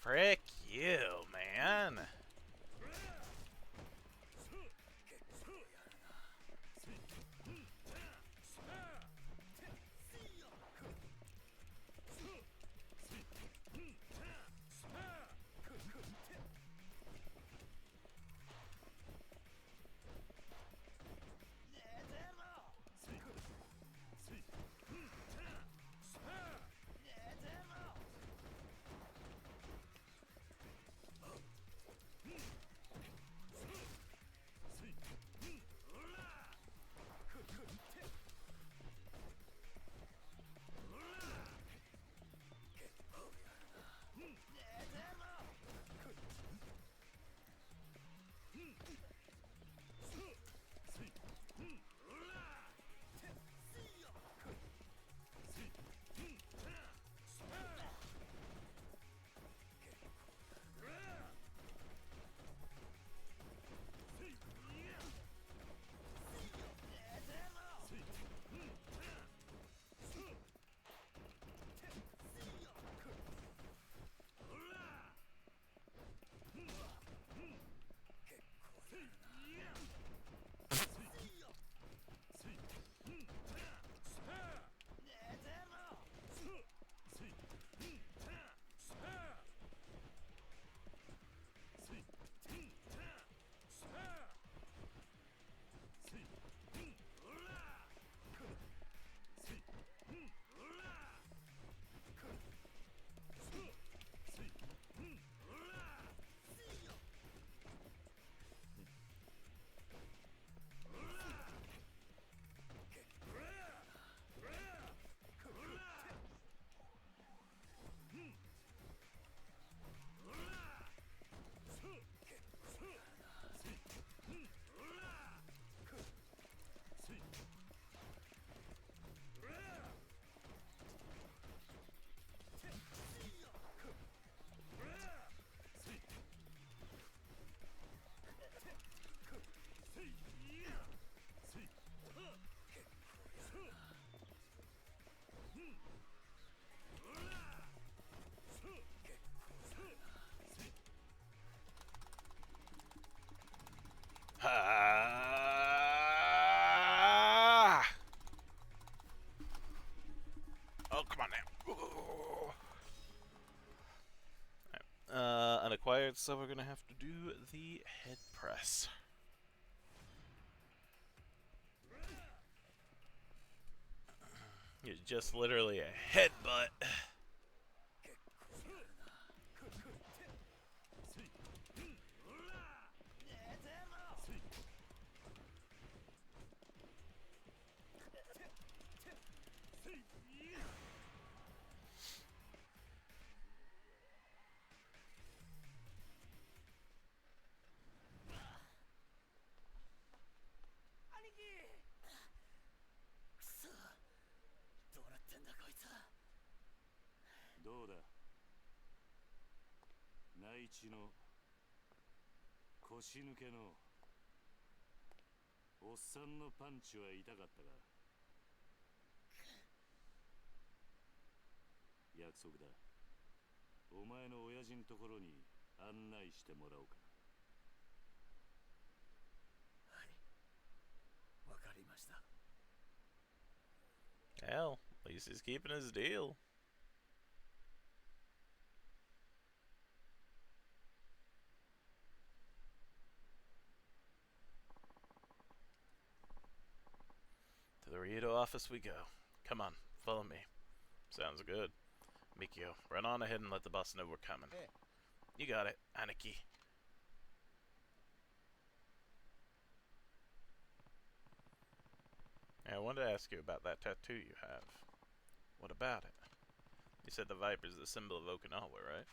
Frick you, man. come on now. Unacquired, so we're gonna have to do the head press. It's just literally a headbutt.どうだ、内地の腰抜けのおっさんのパンチは痛かったか。約束だ、お前の親父のところに案内してもらおうか。はい、わかりました。 Hell, at least he's keeping his deal. To the Rito office we go. Come on, follow me. Sounds good. Mikio, run on ahead and let the boss know we're coming. Hey. You got it, Aniki. I wanted to ask you about that tattoo you have. What about it? You said the viper is the symbol of Okinawa, right?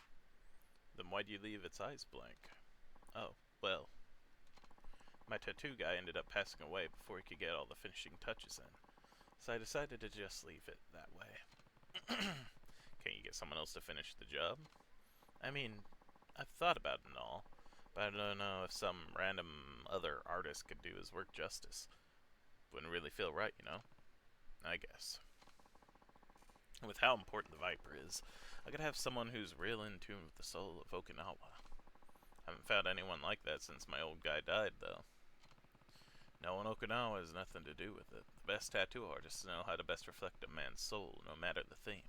Then why'd you leave its eyes blank? Oh, well. My tattoo guy ended up passing away before he could get all the finishing touches in, so I decided to just leave it that way. Can't you get someone else to finish the job? I mean, I've thought about it and all, but I don't know if some random other artist could do his work justice. Wouldn't really feel right, you know? I guess. And with how important the Viper is, I could have someone who's real in tune with the soul of Okinawa. Haven't found anyone like that since my old guy died, though. Knowing Okinawa has nothing to do with it. The best tattoo artists know how to best reflect a man's soul, no matter the theme.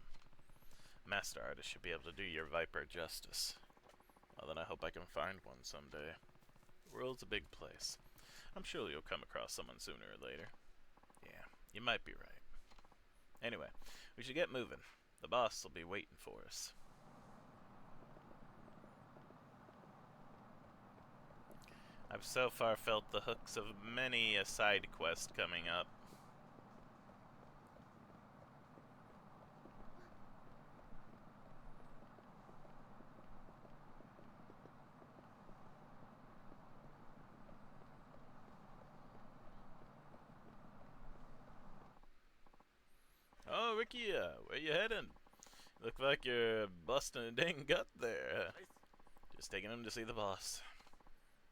Master artist should be able to do your Viper justice. Well, then I hope I can find one someday. The world's a big place. I'm sure you'll come across someone sooner or later. Yeah, you might be right. Anyway, we should get moving. The boss will be waiting for us. I've so far felt the hooks of many a side quest coming up. Oh, Ricky, where you heading? Look like you're busting a dang gut there. Just taking him to see the boss.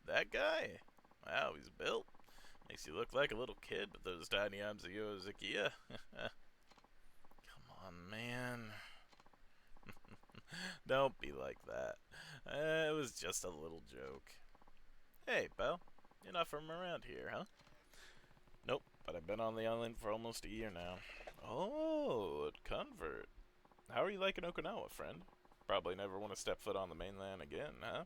That guy? Wow, he's built. Makes you look like a little kid with those tiny arms of yours, Ikia. Come on, man. Don't be like that. It was just a little joke. Hey, Belle. You're not from around here, huh? Nope, but I've been on the island for almost a year now. Oh, a convert. How are you liking Okinawa, friend? Probably never want to step foot on the mainland again, huh?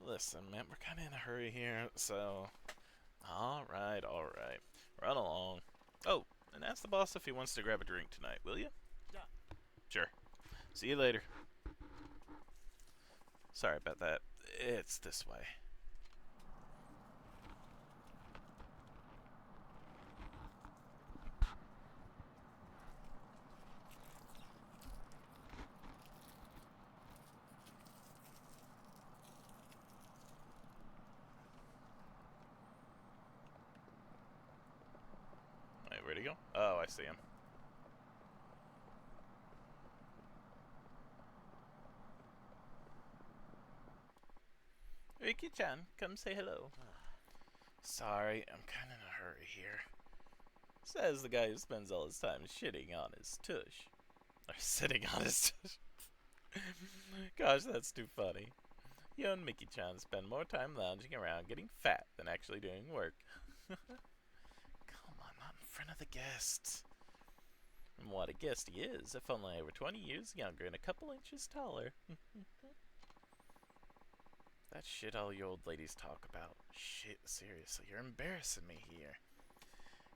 Listen, man, we're kind of in a hurry here, so... Alright. Run along. Oh, and ask the boss if he wants to grab a drink tonight, will you? Yeah. Sure. See you later. Sorry about that. It's this way. Wait, where'd he go? Oh, I see him. Riki-chan, come say hello. Sorry, I'm kinda in a hurry here. Says the guy who spends all his time shitting on his tush. Or sitting on his tush. Gosh, that's too funny. You and Mickey-chan spend more time lounging around getting fat than actually doing work. Come on, not in front of the guests. And what a guest he is, if only over 20 years younger and a couple inches taller. That shit all you old ladies talk about. Shit, seriously, you're embarrassing me here.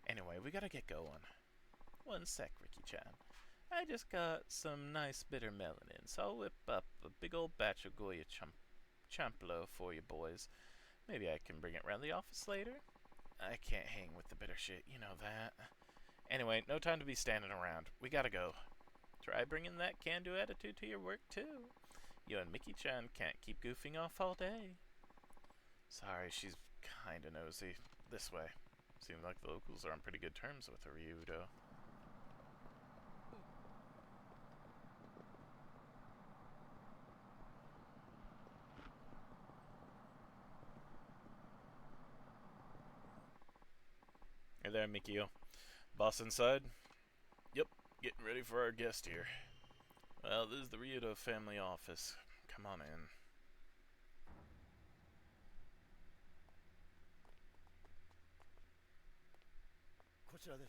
Anyway, we gotta get going. One sec, Ricky-chan. I just got some nice bitter melanin, so I'll whip up a big old batch of Goya Champlo for you boys. Maybe I can bring it round the office later? I can't hang with the bitter shit, you know that. Anyway, no time to be standing around. We gotta go. Try bringing that can-do attitude to your work, too. You and Mickey-chan can't keep goofing off all day. Sorry, she's kinda nosy. This way. Seems like the locals are on pretty good terms with her, Ryudo. Hey there, Mikio. Boss inside? Yep, getting ready for our guest here. Well, this is the Ryudo family office. Come on in. Dozo.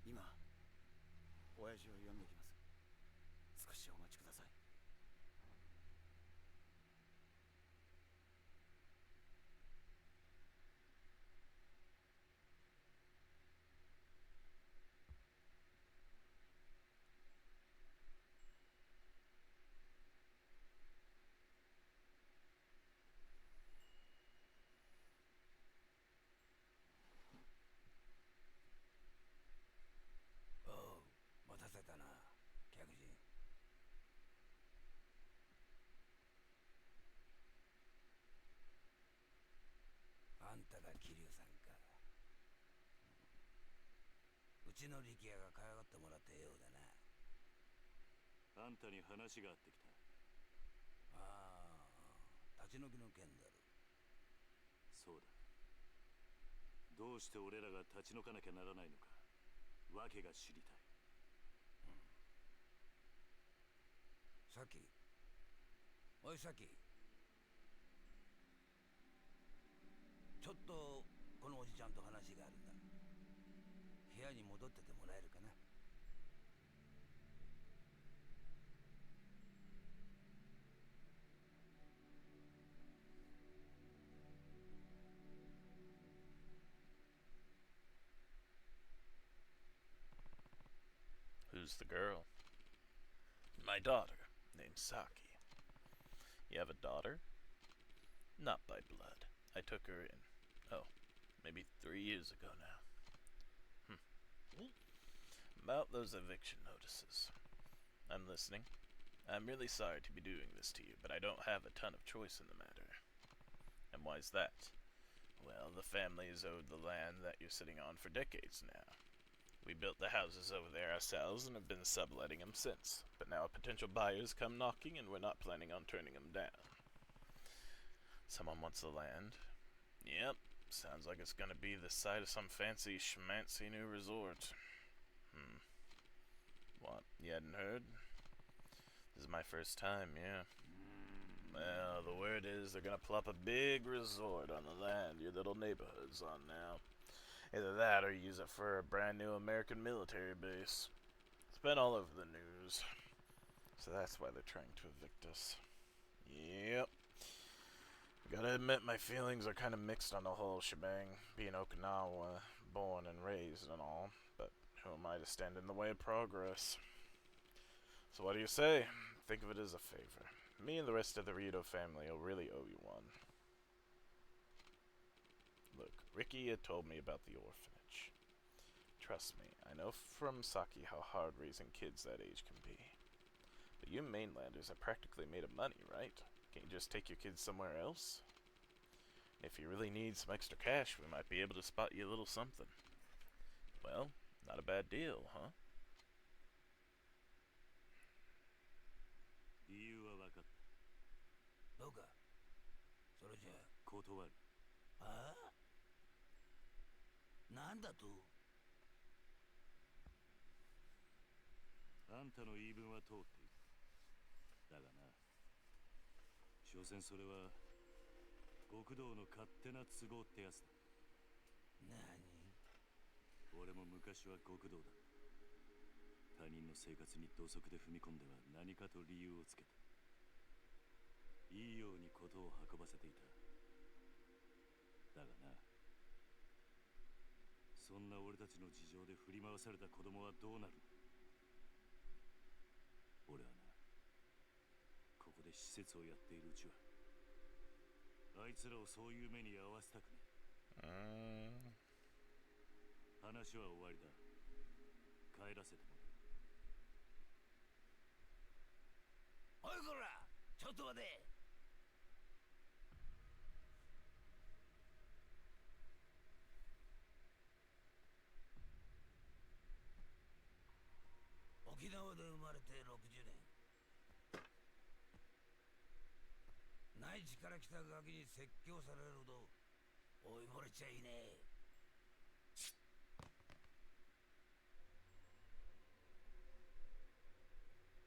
今親父を呼んできます。少しお待ちください。おう、待たせたな、客人。あんたが桐生さんか。うちの力也が可愛がってもらったようだな。あんたに話があってきた。ああ、立ち退きの件だろ。そうだ。どうして俺らが立ち退かなきゃならないのか、訳が知りたい。さき、おいさき、ちょっとこのおじちゃんと話があるんだ。部屋に戻っててもらえるかな。Who's the girl? My daughter, named Saki. You have a daughter? Not by blood. I took her in. Oh, maybe 3 years ago now. About those eviction notices. I'm listening. I'm really sorry to be doing this to you, but I don't have a ton of choice in the matter. And why's that? Well, the family has owed the land that you're sitting on for decades now. We built the houses over there ourselves and have been subletting them since. But now potential buyers come knocking and we're not planning on turning them down. Someone wants the land? Yep, sounds like it's gonna be the site of some fancy schmancy new resort. What, you hadn't heard? This is my first time, yeah. Well, the word is they're gonna plop a big resort on the land your little neighborhood's on now. Either that or use it for a brand new American military base. It's been all over the news. So that's why they're trying to evict us. Yep. Gotta admit my feelings are kind of mixed on the whole shebang, being Okinawa, born and raised and all, but who am I to stand in the way of progress? So what do you say? Think of it as a favor. Me and the rest of the Rito family will really owe you one. Look, Ricky had told me about the orphanage. Trust me, I know from Saki how hard raising kids that age can be. But you mainlanders have practically made of money, right? Can't you just take your kids somewhere else? If you really need some extra cash, we might be able to spot you a little something. Well, not a bad deal, huh? 理由は分かった。どうか、それじゃ断る。ああ、なんだと。あんたの言い分は通っている。だがな、所詮それは極道の勝手な都合ってやつだ。俺も昔は極道だ。他人の生活に土足で踏み込んでは何かと理由をつけていいように事を運ばせていた。だがな、そんな俺たちの事情で振り回された子供はどうなる。俺はな、ここで施設をやっているうちはあいつらをそういう目に遭わせたくねえ。話は終わりだ。帰らせてもらう。おいこら、ちょっと待て。沖縄で生まれて60年。内地から来たガキに説教されるほど追い惚れちゃいねえ。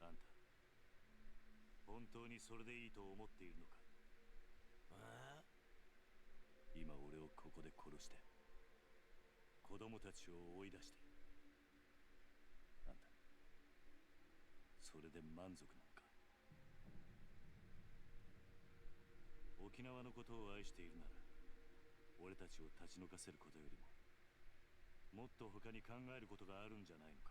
あんた、本当にそれでいいと思っているのか。ああ、今俺をここで殺して子供たちを追い出して、あんたそれで満足なのか。沖縄のことを愛しているなら俺たちを立ち退かせることよりももっと他に考えることがあるんじゃないのか。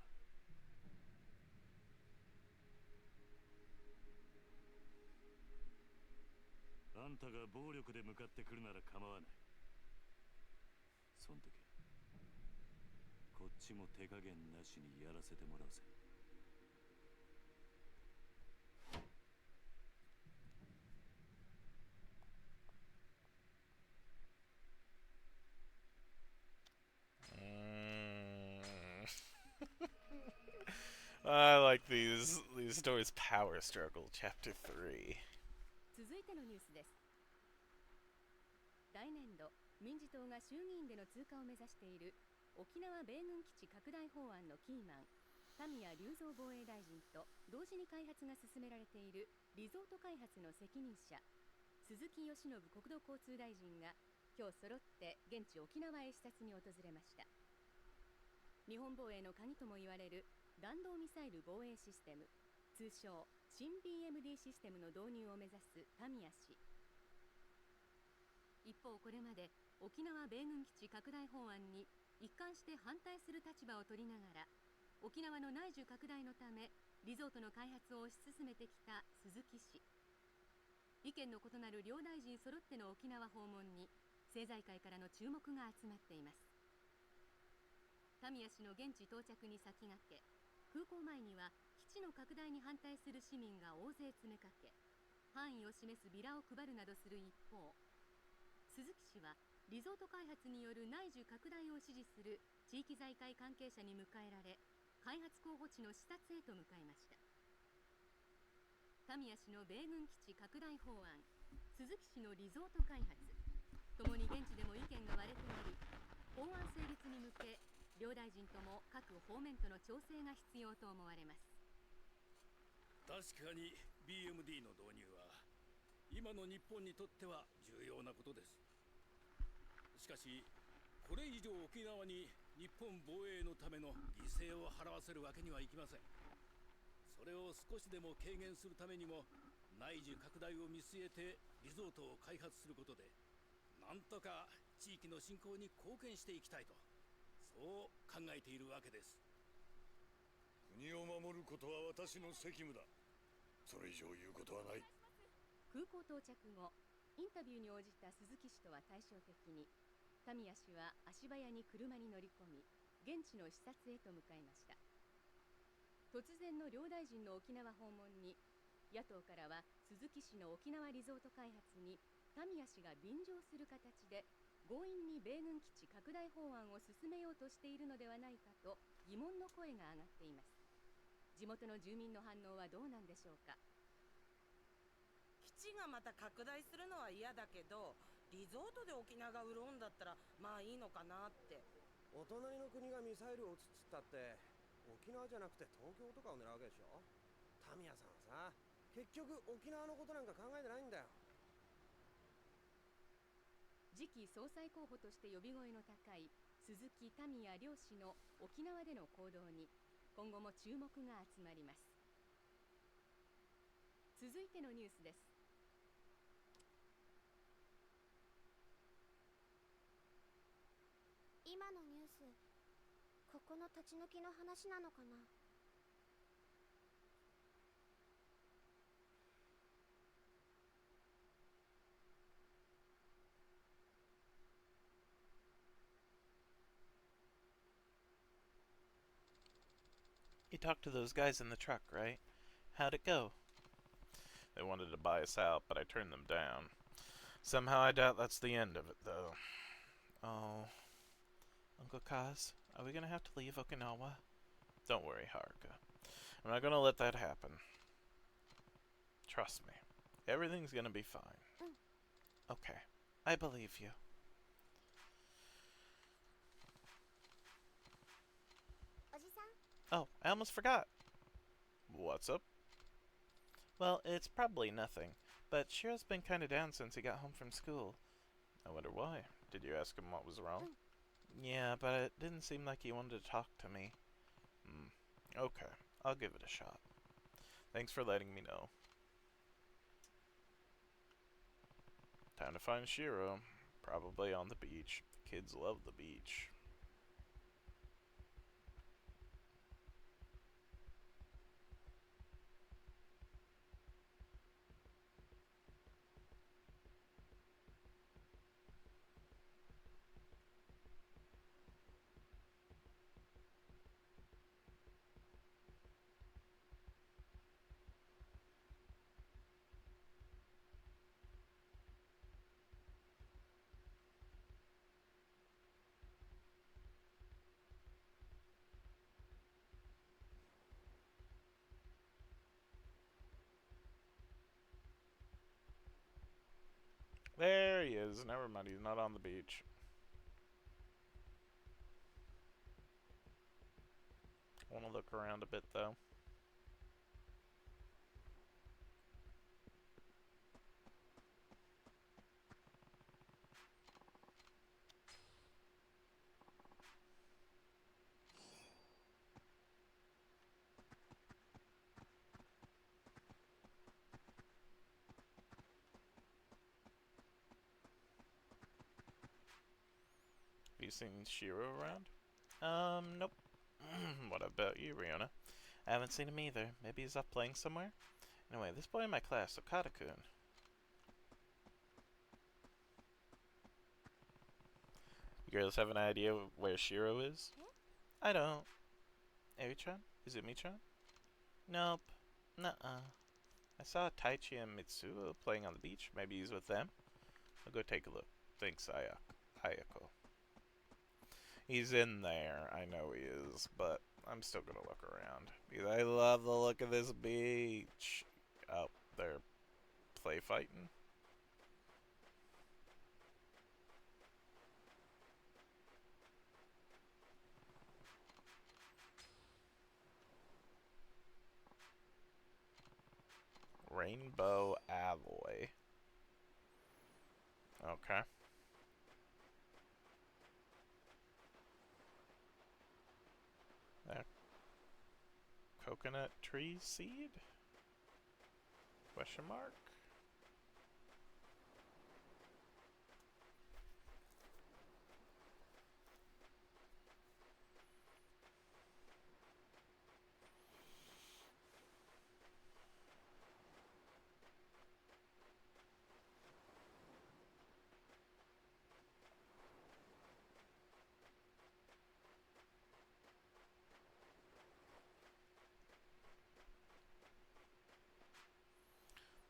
あんたが暴力で向かってくるなら構わない。そん時こっちも手加減なしにやらせてもらうぜ。I like these stories. Power Struggle, Chapter 3. 続いてのニュースです。来年度民自党が衆議院での通過を目指している沖縄米軍基地拡大法案のキーマン田宮隆三防衛大臣と同時に開発が進められているリゾート開発の責任者鈴木義信国土交通大臣が今日揃って現地沖縄へ視察に訪れました。日本防衛の鍵とも言われる弾道ミサイル防衛システム、通称新 BMD システムの導入を目指す田宮氏。一方、これまで沖縄米軍基地拡大法案に一貫して反対する立場を取りながら沖縄の内需拡大のためリゾートの開発を推し進めてきた鈴木氏。意見の異なる両大臣揃っての沖縄訪問に政財界からの注目が集まっています。田宮氏の現地到着に先駆け、空港前には基地の拡大に反対する市民が大勢詰めかけ、範囲を示すビラを配るなどする一方、鈴木氏はリゾート開発による内需拡大を支持する地域財界関係者に迎えられ、開発候補地の視察へと向かいました。田宮氏の米軍基地拡大法案、鈴木氏のリゾート開発、ともに現地でも意見が割れており、法案成立に向け両大臣とも各方面との調整が必要と思われます。確かに BMD の導入は今の日本にとっては重要なことです。しかしこれ以上沖縄に日本防衛のための犠牲を払わせるわけにはいきません。それを少しでも軽減するためにも内需拡大を見据えてリゾートを開発することでなんとか地域の振興に貢献していきたいと、そう考えているわけです。国を守ることは私の責務だ。それ以上言うことはない。空港到着後、インタビューに応じた鈴木氏とは対照的に、田宮氏は足早に車に乗り込み、現地の視察へと向かいました。突然の両大臣の沖縄訪問に、野党からは鈴木氏の沖縄リゾート開発に田宮氏が便乗する形で強引に米軍基地拡大法案を進めようとしているのではないかと疑問の声が上がっています。地元の住民の反応はどうなんでしょうか。基地がまた拡大するのは嫌だけど、リゾートで沖縄が潤うんだったらまあいいのかなって。お隣の国がミサイルを撃つっつったって沖縄じゃなくて東京とかを狙うわけでしょ。タミヤさんはさ、結局沖縄のことなんか考えてないんだよ。次期総裁候補として呼び声の高い鈴木民也両氏の沖縄での行動に今後も注目が集まります。続いてのニュースです。今のニュース、ここの立ち退きの話なのかな。You talked to those guys in the truck, right? How'd it go? They wanted to buy us out, but I turned them down. Somehow I doubt that's the end of it, though. Oh. Uncle Kaz, are we gonna have to leave Okinawa? Don't worry, Haruka. I'm not gonna let that happen. Trust me. Everything's gonna be fine. Okay. I believe you. Oh, I almost forgot. What's up? Well, it's probably nothing, but Shiro's been kinda down since he got home from school. I wonder why. Did you ask him what was wrong? Yeah, but it didn't seem like he wanted to talk to me. Okay, I'll give it a shot. Thanks for letting me know. Time to find Shiro. Probably on the beach. The kids love the beach. There he is. Never mind, he's not on the beach. I want to look around a bit, though. Have you seen Shiro around? Nope. What about you, Riona? I haven't seen him either. Maybe he's off playing somewhere? Anyway, this boy in my class, Okada-kun. You girls have an idea where Shiro is? I don't. Eri-chan? Izumi-chan? Nope. Nuh-uh. I saw Taichi and Mitsuo playing on the beach. Maybe he's with them? I'll go take a look. Thanks, Ayako. He's in there. I know he is, but I'm still gonna look around. Because I love the look of this beach. Oh, they're play fighting. Rainbow alloy. Okay. Coconut tree seed? Question mark?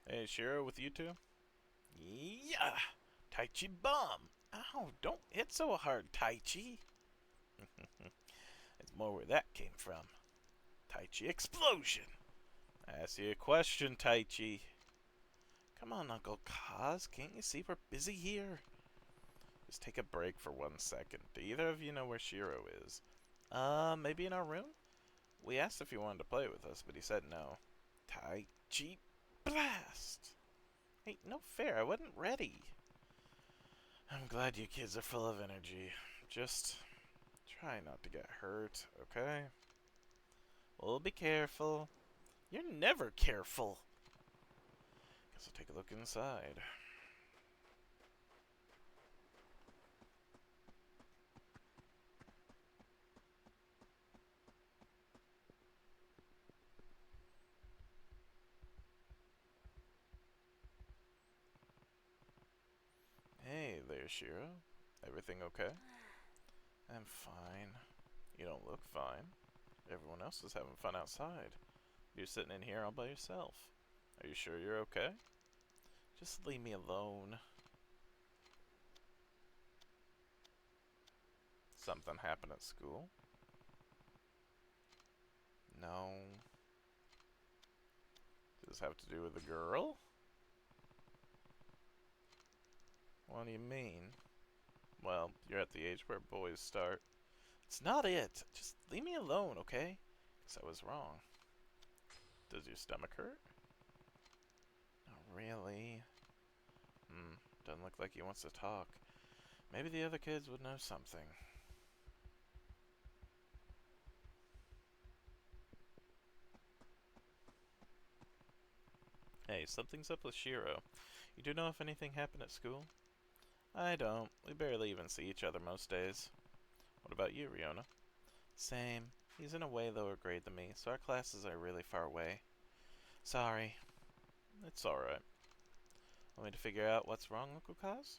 Hey, Shiro, with you two? Yeah! Taichi bomb! Ow, don't hit so hard, Taichi! It's more where that came from. Taichi explosion! I ask you a question, Taichi. Come on, Uncle Kaz, can't you see we're busy here? Just take a break for 1 second. Do either of you know where Shiro is? Maybe in our room? We asked if he wanted to play with us, but he said no. Tai Chi Blast! Hey, no fair, I wasn't ready. I'm glad you kids are full of energy. Just try not to get hurt, okay? We'll be careful. You're never careful. Guess I'll take a look inside. Hey there, Shiro. Everything okay? I'm fine. You don't look fine. Everyone else is having fun outside. You're sitting in here all by yourself. Are you sure you're okay? Just leave me alone. Something happened at school? No. Does this have to do with the girl? What do you mean? Well, you're at the age where boys start. It's not it. Just leave me alone, okay? Guess I was wrong. Does your stomach hurt? Not really. Doesn't look like he wants to talk. Maybe the other kids would know something. Hey, something's up with Shiro. You do know if anything happened at school? I don't. We barely even see each other most days. What about you, Riona? Same. He's in a way lower grade than me, so our classes are really far away. Sorry. It's alright. Want me to figure out what's wrong, Uncle Kaz?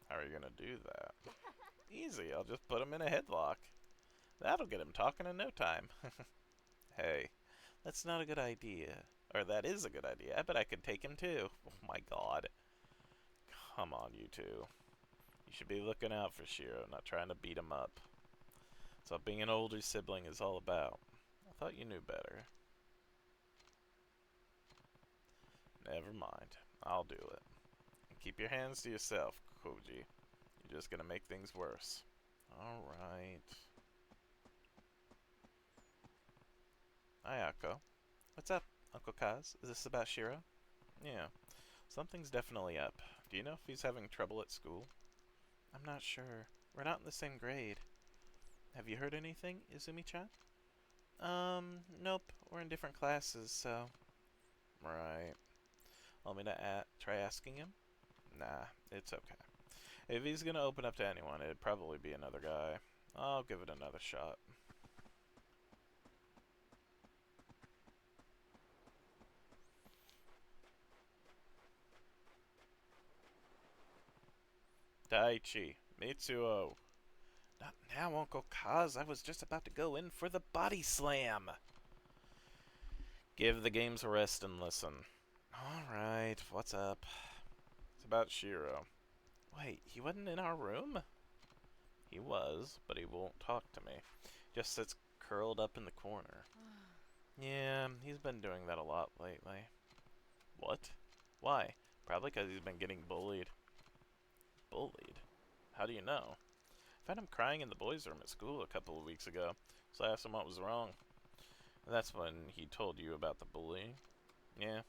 How are you gonna do that? Easy, I'll just put him in a headlock. That'll get him talking in no time. Hey, that's not a good idea. Or that is a good idea. I bet I could take him too. Oh my god. Come on, you two. You should be looking out for Shiro, not trying to beat him up. That's what being an older sibling is all about. I thought you knew better. Never mind. I'll do it. And keep your hands to yourself, Koji. You're just gonna make things worse. Alright. Ayako. What's up, Uncle Kaz? Is this about Shiro? Yeah. Something's definitely up. Do you know if he's having trouble at school? I'm not sure. We're not in the same grade. Have you heard anything, Izumi-chan? Nope. We're in different classes, so... Right. Want me to try asking him? Nah, it's okay. If he's gonna open up to anyone, it'd probably be another guy. I'll give it another shot. Daichi, Mitsuo. Not now, Uncle Kaz. I was just about to go in for the body slam. Give the games a rest and listen. Alright, what's up? It's about Shiro. Wait, he wasn't in our room? He was, but he won't talk to me. Just sits curled up in the corner. Yeah, he's been doing that a lot lately. What? Why? Probably because he's been getting bullied. Bullied? How do you know? I found him crying in the boys' room at school a couple of weeks ago, so I asked him what was wrong. That's when he told you about the bullying? Yeah.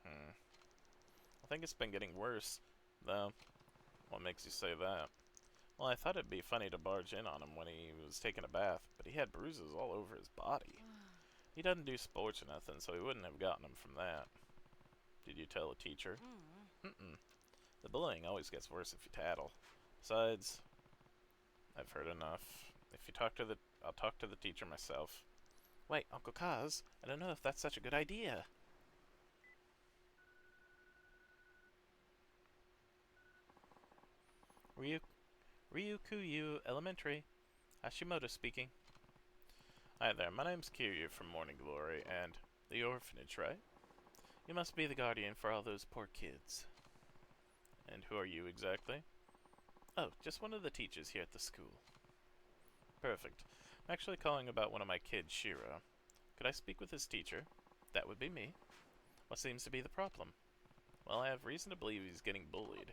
I think it's been getting worse, though. What makes you say that? Well, I thought it'd be funny to barge in on him when he was taking a bath, but he had bruises all over his body. He doesn't do sports or nothing, so he wouldn't have gotten them from that. Did you tell a teacher? The bullying always gets worse if you tattle. Besides, I've heard enough. I'll talk to the teacher myself. Wait, Uncle Kaz, I don't know if that's such a good idea. Ryukuyu Elementary. Hashimoto speaking. Hi there, my name's Kiryu from Morning Glory, and the orphanage, right? You must be the guardian for all those poor kids. And who are you exactly? Oh, just one of the teachers here at the school. Perfect. I'm actually calling about one of my kids, Shiro. Could I speak with his teacher? That would be me. What seems to be the problem? Well, I have reason to believe he's getting bullied.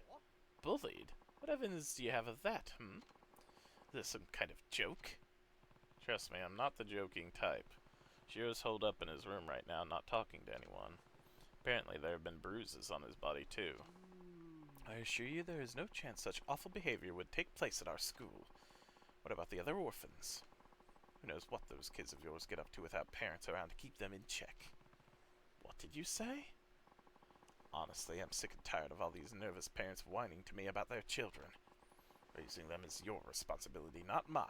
Bullied? What evidence do you have of that, hmm? Is this some kind of joke? Trust me, I'm not the joking type. Shiro's holed up in his room right now, not talking to anyone. Apparently there have been bruises on his body, too. I assure you there is no chance such awful behavior would take place at our school. What about the other orphans? Who knows what those kids of yours get up to without parents around to keep them in check? What did you say? Honestly, I'm sick and tired of all these nervous parents whining to me about their children. Raising them is your responsibility, not mine.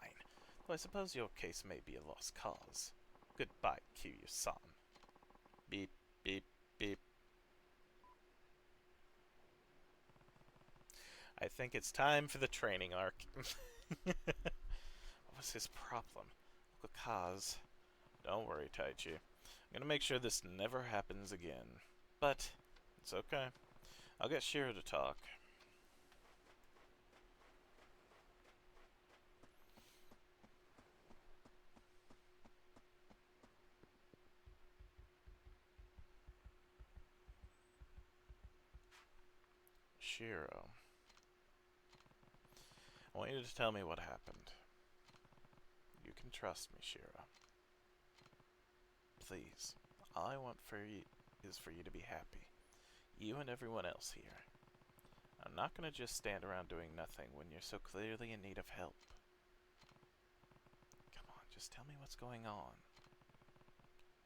Though I suppose your case may be a lost cause. Goodbye, Kiryu-san. Beep, beep, beep. I think it's time for the training arc. What was his problem? Local cause. Don't worry, Taichi. I'm gonna make sure this never happens again. But it's okay. I'll get Shiro to talk. Shiro. I want you to tell me what happened. You can trust me, Shiro. Please. All I want for you is for you to be happy. You and everyone else here. I'm not gonna just stand around doing nothing when you're so clearly in need of help. Come on, just tell me what's going on.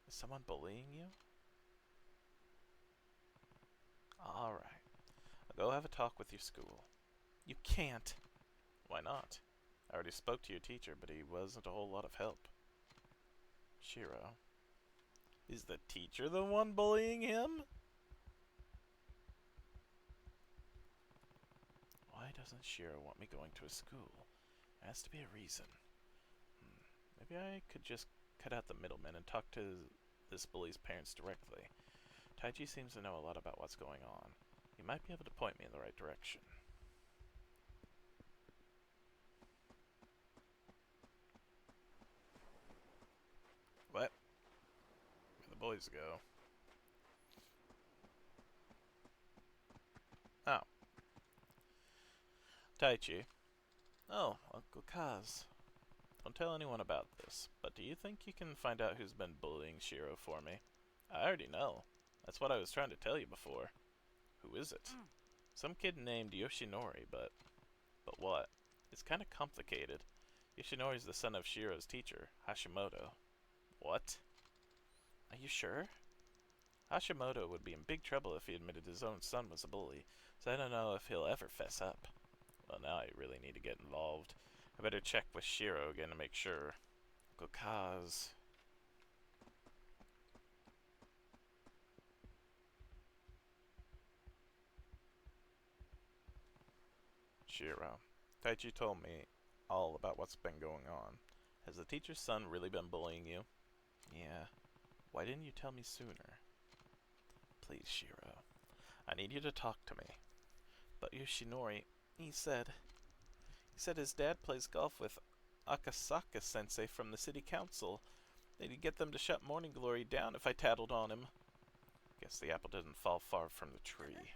Is someone bullying you? Alright. I'll go have a talk with your school. You can't. Why not? I already spoke to your teacher, but he wasn't a whole lot of help. Shiro. Is the teacher the one bullying him? Why doesn't Shiro want me going to his school? There has to be a reason. Maybe I could just cut out the middleman and talk to this bully's parents directly. Taichi seems to know a lot about what's going on. He might be able to point me in the right direction. What? Where'd the boys go? Oh. Taichi. Oh, Uncle Kaz. Don't tell anyone about this, but do you think you can find out who's been bullying Shiro for me? I already know. That's what I was trying to tell you before. Who is it? Some kid named Yoshinori, but what? It's kind of complicated. Yoshinori's the son of Shiro's teacher, Hashimoto. What? Are you sure? Hashimoto would be in big trouble if he admitted his own son was a bully, so I don't know if he'll ever fess up. Well, now I really need to get involved. I better check with Shiro again to make sure. Uncle Kaz. Shiro. Taichi told me all about what's been going on. Has the teacher's son really been bullying you? Yeah. Why didn't you tell me sooner? Please, Shiro. I need you to talk to me. But Yoshinori, he said his dad plays golf with Akasaka-sensei from the city council. That he'd get them to shut Morning Glory down if I tattled on him. Guess the apple didn't fall far from the tree.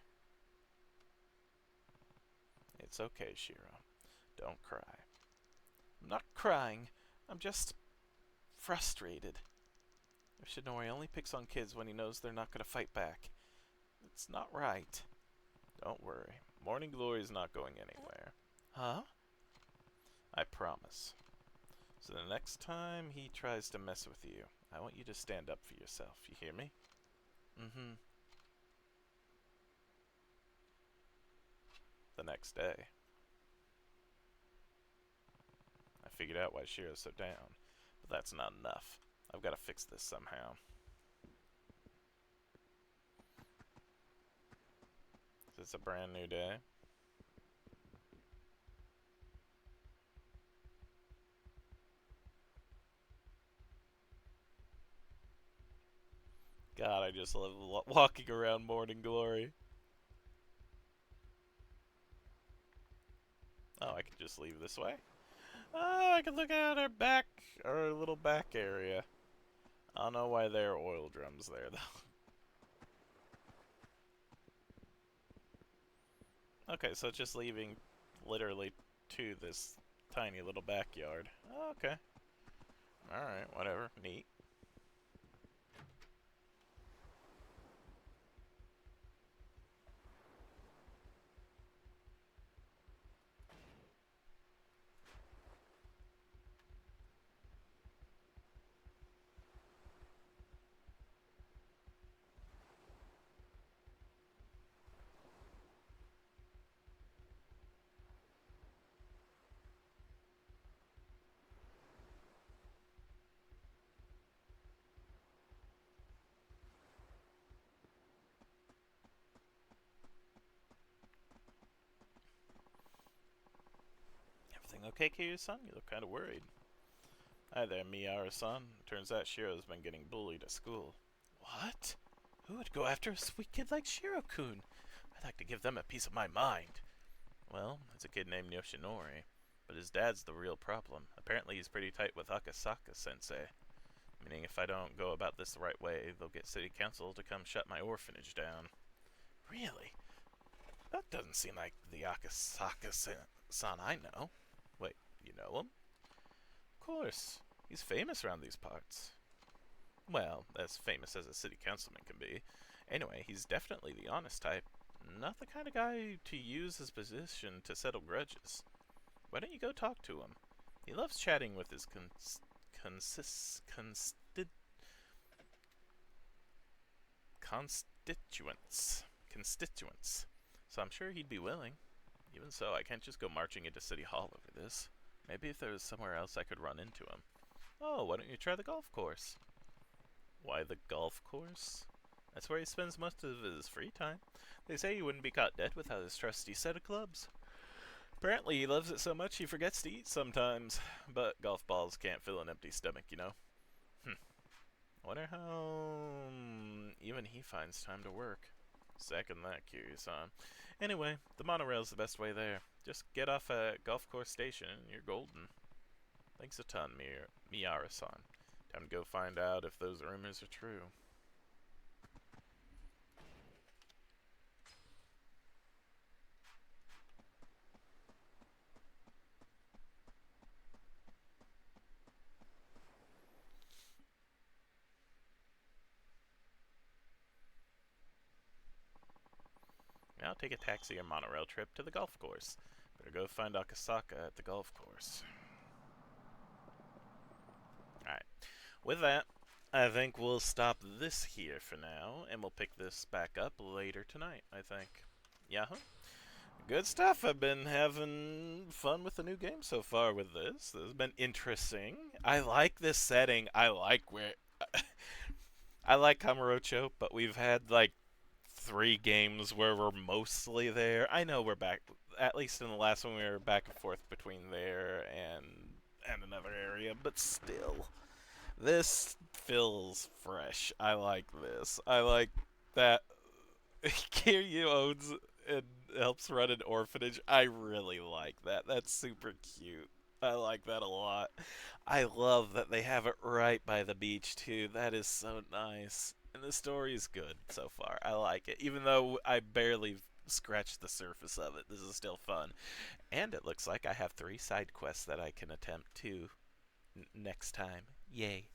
It's okay, Shiro. Don't cry. I'm not crying. I'm just frustrated. Yoshinori only picks on kids when he knows they're not going to fight back. It's not right. Don't worry. Morning Glory's not going anywhere. Huh? I promise. So the next time he tries to mess with you, I want you to stand up for yourself. You hear me? Mm-hmm. The next day. I figured out why Shiro's so down, but that's not enough. I've got to fix this somehow. It's a brand new day. God, I just love walking around Morning Glory. Oh, I can just leave this way. Oh, I can look at our little back area. I don't know why there are oil drums there, though. Okay, so it's just leaving literally to this tiny little backyard. Oh, okay. Alright, whatever. Neat. Everything okay, Kiryu-san? You look kind of worried. Hi there, Miara-san. Turns out Shiro's been getting bullied at school. What? Who would go after a sweet kid like Shiro-kun? I'd like to give them a piece of my mind. Well, it's a kid named Yoshinori, but his dad's the real problem. Apparently he's pretty tight with Akasaka-sensei. Meaning if I don't go about this the right way, they'll get city council to come shut my orphanage down. Really? That doesn't seem like the Akasaka-san I know. Wait, you know him? Of course. He's famous around these parts. Well, as famous as a city councilman can be. Anyway, he's definitely the honest type. Not the kind of guy to use his position to settle grudges. Why don't you go talk to him? He loves chatting with his constituents. So I'm sure he'd be willing. Even so, I can't just go marching into City Hall over this. Maybe if there was somewhere else I could run into him. Oh, why don't you try the golf course? Why the golf course? That's where he spends most of his free time. They say he wouldn't be caught dead without his trusty set of clubs. Apparently he loves it so much he forgets to eat sometimes. But golf balls can't fill an empty stomach, you know. I wonder how even he finds time to work. Second that, Kiryu-san. Anyway, the monorail's the best way there. Just get off at Golf Course Station and you're golden. Thanks a ton, Miara-san. Time to go find out if those rumors are true. Now take a taxi or monorail trip to the golf course. Better go find Akasaka at the golf course. Alright. With that, I think we'll stop this here for now, and we'll pick this back up later tonight, I think. Yeah? Good stuff. I've been having fun with the new game so far with this. This has been interesting. I like this setting. I like where... I like Kamurocho, but we've had, like, 3 games where we're mostly there. I know we're back, at least in the last one we were back and forth between there and another area, but still. This feels fresh. I like this. I like that Kiryu owns and helps run an orphanage. I really like that. That's super cute. I like that a lot. I love that they have it right by the beach, too. That is so nice. And the story is good so far. I like it. Even though I barely scratched the surface of it, this is still fun. And it looks like I have 3 side quests that I can attempt, too, next time. Yay.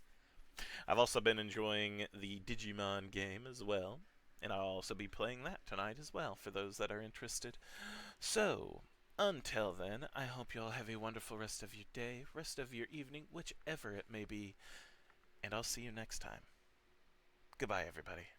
I've also been enjoying the Digimon game as well. And I'll also be playing that tonight as well, for those that are interested. So, until then, I hope you all have a wonderful rest of your day, rest of your evening, whichever it may be. And I'll see you next time. Goodbye, everybody.